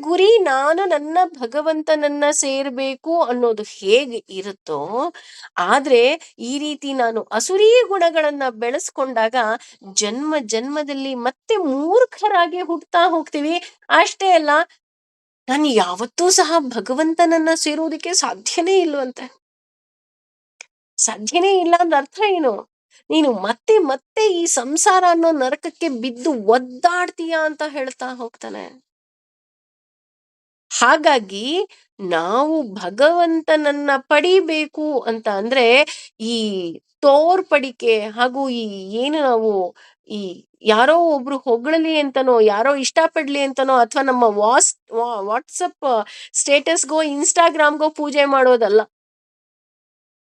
ಗುರಿ ನಾನು ನನ್ನ ಭಗವಂತನನ್ನ ಸೇರ್ಬೇಕು ಅನ್ನೋದು ಹೇಗೆ ಇರುತ್ತೋ, ಆದ್ರೆ ಈ ರೀತಿ ನಾನು ಅಸುರಿ ಗುಣಗಳನ್ನ ಬೆಳೆಸ್ಕೊಂಡಾಗ ಜನ್ಮ ಜನ್ಮದಲ್ಲಿ ಮತ್ತೆ ಮೂರ್ಖರಾಗಿ ಹುಟ್ಟುತ್ತಾ ಹೋಗ್ತೀವಿ. ಅಷ್ಟೇ ಅಲ್ಲ, ನಾನು ಯಾವತ್ತೂ ಸಹ ಭಗವಂತನನ್ನ ಸೇರೋದಕ್ಕೆ ಸಾಧ್ಯನೇ ಇಲ್ವಂತೆ. ಸಾಧ್ಯನೇ ಇಲ್ಲ ಅಂದ್ರೆ ಅರ್ಥ ಏನು? ನೀನು ಮತ್ತೆ ಮತ್ತೆ ಈ ಸಂಸಾರ ಅನ್ನೋ ನರಕಕ್ಕೆ ಬಿದ್ದು ಒದ್ದಾಡ್ತೀಯ ಅಂತ ಹೇಳ್ತಾ ಹೋಗ್ತಾನೆ. ಹಾಗಾಗಿ ನಾವು ಭಗವಂತನನ್ನ ಪಡಿಬೇಕು ಅಂತ ಅಂದ್ರೆ, ಈ ತೋರ್ಪಡಿಕೆ ಹಾಗೂ ಈ ಏನು ನಾವು ಈ ಯಾರೋ ಒಬ್ರು ಹೊಗಳಲಿ ಅಂತನೋ, ಯಾರೋ ಇಷ್ಟಪಡ್ಲಿ ಅಂತನೋ, ಅಥವಾ ನಮ್ಮ ವಾಟ್ಸಪ್ ಸ್ಟೇಟಸ್ಗೋ ಇನ್ಸ್ಟಾಗ್ರಾಮ್ಗೋ ಪೂಜೆ ಮಾಡೋದಲ್ಲ.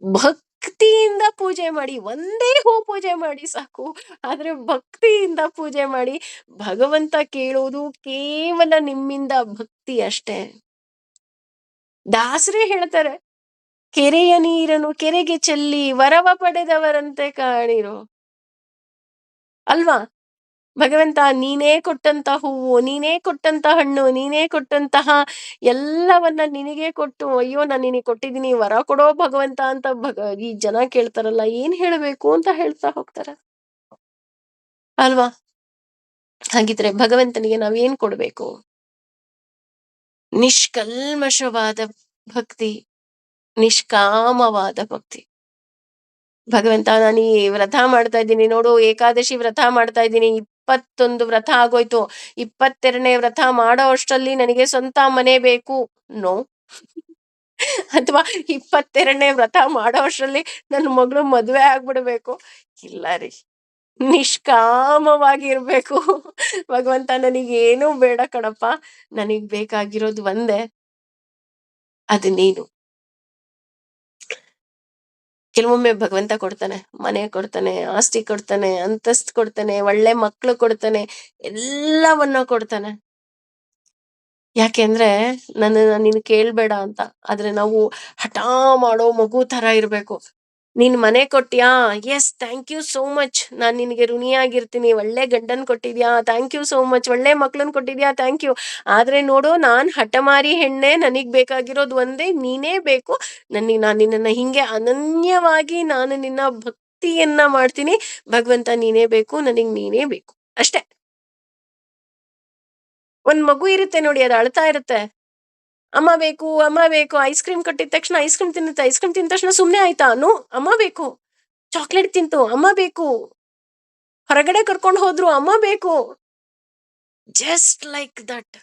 ಭಕ್ತಿಯಿಂದ ಪೂಜೆ ಮಾಡಿ, ಒಂದೇ ಹೂ ಪೂಜೆ ಮಾಡಿ ಸಾಕು. ಆದ್ರೆ ಭಕ್ತಿಯಿಂದ ಪೂಜೆ ಮಾಡಿ. ಭಗವಂತ ಕೇಳೋದು ಕೇವಲ ನಿಮ್ಮಿಂದ ಭಕ್ತಿ ಅಷ್ಟೇ. ದಾಸರೇ ಹೇಳ್ತಾರೆ, ಕೆರೆಯ ನೀರನ್ನು ಕೆರೆಗೆ ಚೆಲ್ಲಿ ವರವ ಪಡೆದವರಂತೆ ಕಾಣಿರೋ, ಅಲ್ವಾ? ಭಗವಂತ ನೀನೇ ಕೊಟ್ಟಂತ ಹೂವು, ನೀನೇ ಕೊಟ್ಟಂತ ಹಣ್ಣು, ನೀನೇ ಕೊಟ್ಟಂತಹ ಎಲ್ಲವನ್ನ ನಿನಗೆ ಕೊಟ್ಟು, ಅಯ್ಯೋ ನಾನು ನಿನಗೆ ಕೊಟ್ಟಿದ್ದೀನಿ ವರ ಕೊಡೋ ಭಗವಂತ ಅಂತ ಈ ಜನ ಕೇಳ್ತಾರಲ್ಲ, ಏನ್ ಹೇಳ್ಬೇಕು ಅಂತ ಹೇಳ್ತಾ ಹೋಗ್ತಾರೆ ಅಲ್ವಾ? ಹಾಗಿದ್ರೆ ಭಗವಂತನಿಗೆ ನಾವೇನ್ ಕೊಡ್ಬೇಕು? ನಿಷ್ಕಲ್ಮಶವಾದ ಭಕ್ತಿ, ನಿಷ್ಕಾಮವಾದ ಭಕ್ತಿ. ಭಗವಂತ ನಾನು ಈ ವ್ರತ ಮಾಡ್ತಾ ಇದ್ದೀನಿ ನೋಡು, ಏಕಾದಶಿ ವ್ರತ ಮಾಡ್ತಾ ಇದ್ದೀನಿ, 21 ವ್ರತ ಆಗೋಯ್ತು, 22ನೇ ವ್ರತ ಮಾಡೋ ಅಷ್ಟರಲ್ಲಿ ನನಗೆ ಸ್ವಂತ ಮನೆ ಬೇಕು. ನೋ. ಅಥವಾ 22ನೇ ವ್ರತ ಮಾಡೋ ಅಷ್ಟರಲ್ಲಿ ನನ್ನ ಮಗಳು ಮದ್ವೆ ಆಗ್ಬಿಡ್ಬೇಕು. ಇಲ್ಲ ರೀ, ನಿಷ್ಕಾಮವಾಗಿರ್ಬೇಕು. ಭಗವಂತ ನನಗೇನು ಬೇಡ ಕಣಪ್ಪ, ನನಗ್ ಬೇಕಾಗಿರೋದು ಒಂದೇ, ಅದು ನೀನು. ಕೆಲವೊಮ್ಮೆ ಭಗವಂತ ಕೊಡ್ತಾನೆ, ಮನೆ ಕೊಡ್ತಾನೆ, ಆಸ್ತಿ ಕೊಡ್ತಾನೆ, ಅಂತಸ್ತು ಕೊಡ್ತಾನೆ, ಒಳ್ಳೆ ಮಕ್ಳು ಕೊಡ್ತಾನೆ, ಎಲ್ಲವನ್ನ ಕೊಡ್ತಾನೆ. ಯಾಕೆಂದ್ರೆ ನನ್ನನ್ನ ನೀನು ಕೇಳ್ಬೇಡ ಅಂತ. ಆದ್ರೆ ನಾವು ಹಠ ಮಾಡೋ ಮಗು ತರ ಇರ್ಬೇಕು. ನೀನ್ ಮನೆ ಕೊಟ್ಯಾ, yes thank you so much, ನಾನ್ ನಿನಗೆ ಋಣಿಯಾಗಿರ್ತೀನಿ. ಒಳ್ಳೆ ಗಂಡನ್ ಕೊಟ್ಟಿದ್ಯಾ, ಥ್ಯಾಂಕ್ ಯು ಸೋ ಮಚ್. ಒಳ್ಳೆ ಮಕ್ಳನ್ ಕೊಟ್ಟಿದ್ಯಾ, ಥ್ಯಾಂಕ್ ಯು. ಆದ್ರೆ ನೋಡು, ನಾನ್ ಹಠಮಾರಿ ಹೆಣ್ಣೆ, ನನಗ್ ಬೇಕಾಗಿರೋದು ಒಂದೇ, ನೀನೇ ಬೇಕು. ನಾನ್ ನಿನ್ನನ್ನ ಹಿಂಗೆ ಅನನ್ಯವಾಗಿ ನಾನು ನಿನ್ನ ಭಕ್ತಿಯನ್ನ ಮಾಡ್ತೀನಿ. ಭಗವಂತ ನೀನೇ ಬೇಕು, ನನಗ್ ನೀನೇ ಬೇಕು ಅಷ್ಟೇ. ಒಂದ್ ಮಗು ಇರುತ್ತೆ ನೋಡಿ, ಅದು ಅಳ್ತಾ ಇರುತ್ತೆ, ಅಮ್ಮ ಬೇಕು ಅಮ್ಮ ಬೇಕು. ಐಸ್ ಕ್ರೀಮ್ ಕೊಟ್ಟಿದ ತಕ್ಷಣ ಐಸ್ ಕ್ರೀಮ್ ತಿನ್ನುತ್ತೆ, ಐಸ್ ಕ್ರೀಮ್ ತಿಂದ ತಕ್ಷಣ ಸುಮ್ನೆ ಆಯ್ತಾ? ಅಮ್ಮ ಬೇಕು. ಚಾಕ್ಲೇಟ್ ತಿಂತು, ಅಮ್ಮ ಬೇಕು. ಹೊರಗಡೆ ಕರ್ಕೊಂಡು ಹೋದ್ರು, ಅಮ್ಮ ಬೇಕು. Just like that.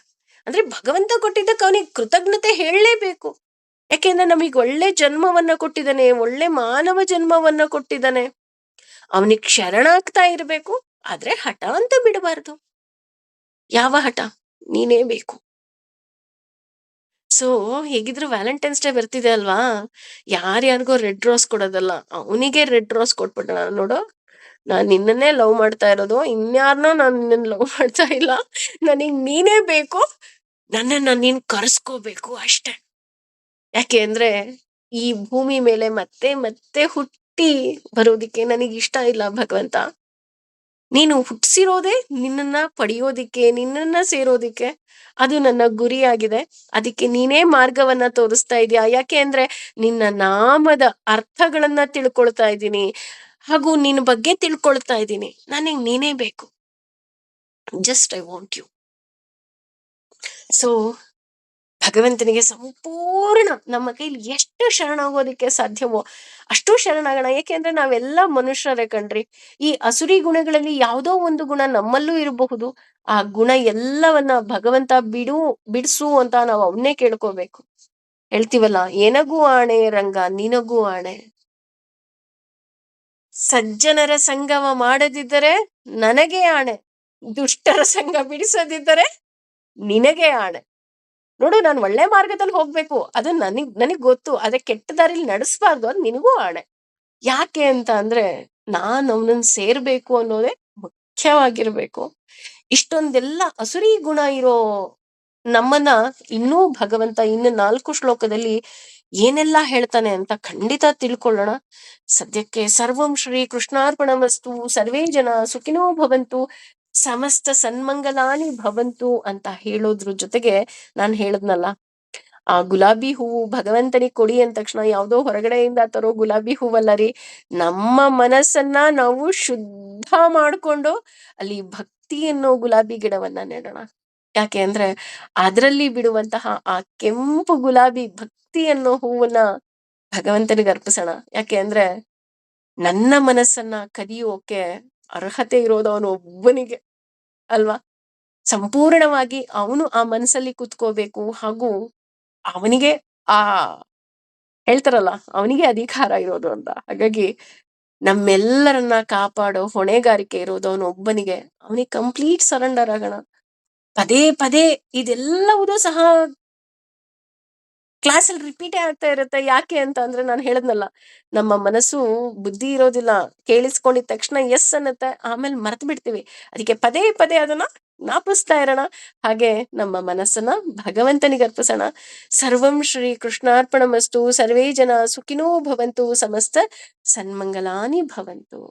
ಅಂದ್ರೆ ಭಗವಂತ ಕೊಟ್ಟಿದ್ದಕ್ಕೆ ಅವನಿಗೆ ಕೃತಜ್ಞತೆ ಹೇಳಲೇಬೇಕು. ಯಾಕೆಂದ್ರೆ ನಮಗೆ ಒಳ್ಳೆ ಜನ್ಮವನ್ನ ಕೊಟ್ಟಿದ್ದಾನೆ, ಒಳ್ಳೆ ಮಾನವ ಜನ್ಮವನ್ನ ಕೊಟ್ಟಿದ್ದಾನೆ. ಅವನಿಗೆ ಶರಣಾಗ್ತಾ ಇರ್ಬೇಕು, ಆದ್ರೆ ಹಠ ಅಂತ ಬಿಡಬಾರ್ದು. ಯಾವ ಹಠ? ನೀನೇ ಬೇಕು. ಸೊ ಹೇಗಿದ್ರು ವ್ಯಾಲೆಂಟೈನ್ಸ್ ಡೇ ಬರ್ತಿದೆ ಅಲ್ವಾ? ಯಾರ್ಯಾರಿಗೋ ರೆಡ್ ರೋಸ್ ಕೊಡೋದಲ್ಲ, ಅವನಿಗೆ ರೆಡ್ ರೋಸ್ ಕೊಟ್ಬಿಡೋಣ. ನೋಡು, ನಾನ್ ನಿನ್ನನ್ನೇ ಲವ್ ಮಾಡ್ತಾ ಇರೋದು, ಇನ್ಯಾರನ್ನೋ ನಾನು ನಿನ್ನ ಲವ್ ಮಾಡ್ತಾ ಇಲ್ಲ. ನನಗ್ ನೀನೇ ಬೇಕು, ನನ್ನನ್ನ ನೀನ್ ಕರೆಸ್ಕೋಬೇಕು ಅಷ್ಟೆ. ಯಾಕೆ ಅಂದ್ರೆ ಈ ಭೂಮಿ ಮೇಲೆ ಮತ್ತೆ ಮತ್ತೆ ಹುಟ್ಟಿ ಬರೋದಿಕ್ಕೆ ನನಗ್ ಇಷ್ಟ ಇಲ್ಲ ಭಗವಂತ. ನೀನು ಹುಟ್ಟಿಸಿರೋದೇ ನಿನ್ನನ್ನ ಪಡೆಯೋದಿಕ್ಕೆ, ನಿನ್ನನ್ನ ಸೇರೋದಿಕ್ಕೆ. ಅದು ನನ್ನ ಗುರಿಯಾಗಿದೆ. ಅದಕ್ಕೆ ನೀನೇ ಮಾರ್ಗವನ್ನ ತೋರಿಸ್ತಾ ಇದೀಯ. ಯಾಕೆ ಅಂದ್ರೆ ನಿನ್ನ ನಾಮದ ಅರ್ಥಗಳನ್ನ ತಿಳ್ಕೊಳ್ತಾ ಇದ್ದೀನಿ, ಹಾಗೂ ನಿನ್ನ ಬಗ್ಗೆ ತಿಳ್ಕೊಳ್ತಾ ಇದ್ದೀನಿ. ನನಗ್ ನೀನೇ ಬೇಕು. Just I want you. So ಭಗವಂತನಿಗೆ ಸಂಪೂರ್ಣ ನಮ್ಮ ಕೈಲಿ ಎಷ್ಟು ಶರಣಾಗೋದಿಕ್ಕೆ ಸಾಧ್ಯವೋ ಅಷ್ಟು ಶರಣಾಗೋಣ. ಏಕೆಂದ್ರೆ ನಾವೆಲ್ಲ ಮನುಷ್ಯರೇ ಕಣ್ರಿ. ಈ ಅಸುರಿ ಗುಣಗಳಲ್ಲಿ ಯಾವುದೋ ಒಂದು ಗುಣ ನಮ್ಮಲ್ಲೂ ಇರಬಹುದು. ಆ ಗುಣ ಎಲ್ಲವನ್ನ ಭಗವಂತ ಬಿಡಿಸು ಅಂತ ನಾವು ಅವನ್ನೇ ಕೇಳ್ಕೋಬೇಕು. ಹೇಳ್ತೀವಲ್ಲ, ಏನಗೂ ಆಣೆ ರಂಗ ನಿನಗೂ ಆಣೆ. ಸಜ್ಜನರ ಸಂಗಮ ಮಾಡದಿದ್ದರೆ ನನಗೆ ಆಣೆ, ದುಷ್ಟರ ಸಂಘ ಬಿಡಿಸದಿದ್ದರೆ ನಿನಗೆ ಆಣೆ. ನೋಡು, ನಾನು ಒಳ್ಳೆ ಮಾರ್ಗದಲ್ಲಿ ಹೋಗ್ಬೇಕು, ಅದು ನನಗ್ ಗೊತ್ತು. ಅದೇ ಕೆಟ್ಟ ದಾರಿಲಿ ನಡೆಸಬಾರ್ದು, ಅದು ನಿನಗೂ ಆಣೆ. ಯಾಕೆ ಅಂತ ಅಂದ್ರೆ ನಾನ್ ಅವನನ್ನ ಸೇರ್ಬೇಕು ಅನ್ನೋದೇ ಮುಖ್ಯವಾಗಿರ್ಬೇಕು. ಇಷ್ಟೊಂದೆಲ್ಲ ಅಸುರಿ ಗುಣ ಇರೋ ನಮ್ಮನ್ನ ಇನ್ನೂ ಭಗವಂತ ಇನ್ನು 4 ಶ್ಲೋಕದಲ್ಲಿ ಏನೆಲ್ಲ ಹೇಳ್ತಾನೆ ಅಂತ ಖಂಡಿತ ತಿಳ್ಕೊಳ್ಳೋಣ. ಸದ್ಯಕ್ಕೆ ಸರ್ವಂ ಶ್ರೀ ಕೃಷ್ಣಾರ್ಪಣಮಸ್ತು. ಸರ್ವೇ ಜನ ಸುಖಿನೋ ಭವಂತು, ಸಮಸ್ತ ಸನ್ಮಂಗಲಾನಿ ಭವಂತು ಅಂತ ಹೇಳೋದ್ರ ಜೊತೆಗೆ ನಾನು ಹೇಳದ್ನಲ್ಲ, ಆ ಗುಲಾಬಿ ಹೂವು ಭಗವಂತನಿಗೆ ಕೊಡಿ ಅಂದ ತಕ್ಷಣ ಯಾವ್ದೋ ಹೊರಗಡೆಯಿಂದ ತರೋ ಗುಲಾಬಿ ಹೂವಲ್ಲ ರೀ. ನಮ್ಮ ಮನಸ್ಸನ್ನ ನಾವು ಶುದ್ಧ ಮಾಡ್ಕೊಂಡು ಅಲ್ಲಿ ಭಕ್ತಿ ಅನ್ನೋ ಗುಲಾಬಿ ಗಿಡವನ್ನ ನೆಡೋಣ. ಯಾಕೆ ಅಂದ್ರೆ ಅದರಲ್ಲಿ ಬಿಡುವಂತಹ ಆ ಕೆಂಪು ಗುಲಾಬಿ ಭಕ್ತಿ ಅನ್ನೋ ಹೂವನ್ನ ಭಗವಂತನಿಗೆ ಅರ್ಪಿಸೋಣ. ಯಾಕೆ ಅಂದ್ರೆ ನನ್ನ ಮನಸ್ಸನ್ನ ಕದಿಯೋಕೆ ಅರ್ಹತೆ ಇರೋದು ಅವನು ಒಬ್ಬನಿಗೆ ಅಲ್ವಾ? ಸಂಪೂರ್ಣವಾಗಿ ಅವನು ಆ ಮನಸ್ಸಲ್ಲಿ ಕುತ್ಕೋಬೇಕು, ಹಾಗೂ ಅವನಿಗೆ ಆ ಹೇಳ್ತಾರಲ್ಲ, ಅವನಿಗೆ ಅಧಿಕಾರ ಇರೋದು ಅಂತ. ಹಾಗಾಗಿ ನಮ್ಮೆಲ್ಲರನ್ನ ಕಾಪಾಡೋ ಹೊಣೆಗಾರಿಕೆ ಇರೋದು ಅವನು ಒಬ್ಬನಿಗೆ. ಅವನಿಗೆ ಕಂಪ್ಲೀಟ್ ಸರೆಂಡರ್ ಆಗೋಣ. ಪದೇ ಪದೇ ಇದೆಲ್ಲವುದೂ ಸಹ ಕ್ಲಾಸಲ್ಲಿ ರಿಪೀಟೇ ಆಗ್ತಾ ಇರುತ್ತೆ. ಯಾಕೆ ಅಂತ ಅಂದ್ರೆ ನಾನು ಹೇಳದ್ನಲ್ಲ, ನಮ್ಮ ಮನಸ್ಸು ಬುದ್ಧಿ ಇರೋದಿಲ್ಲ. ಕೇಳಿಸ್ಕೊಂಡಿದ ತಕ್ಷಣ ಎಸ್ ಅನ್ನತ್ತೆ, ಆಮೇಲೆ ಮರ್ತು ಬಿಡ್ತೀವಿ. ಅದಕ್ಕೆ ಪದೇ ಪದೇ ಅದನ್ನ ಜ್ಞಾಪಿಸ್ತಾ ಇರೋಣ. ಹಾಗೆ ನಮ್ಮ ಮನಸ್ಸನ್ನ ಭಗವಂತನಿಗೆ ಅರ್ಪಿಸೋಣ. ಸರ್ವಂ ಶ್ರೀ ಕೃಷ್ಣಾರ್ಪಣಮಸ್ತು. ಸರ್ವೇ ಜನ ಸುಖಿನೋ ಭವಂತು, ಸಮಸ್ತ ಸನ್ಮಂಗಲಾನಿ ಭವಂತು.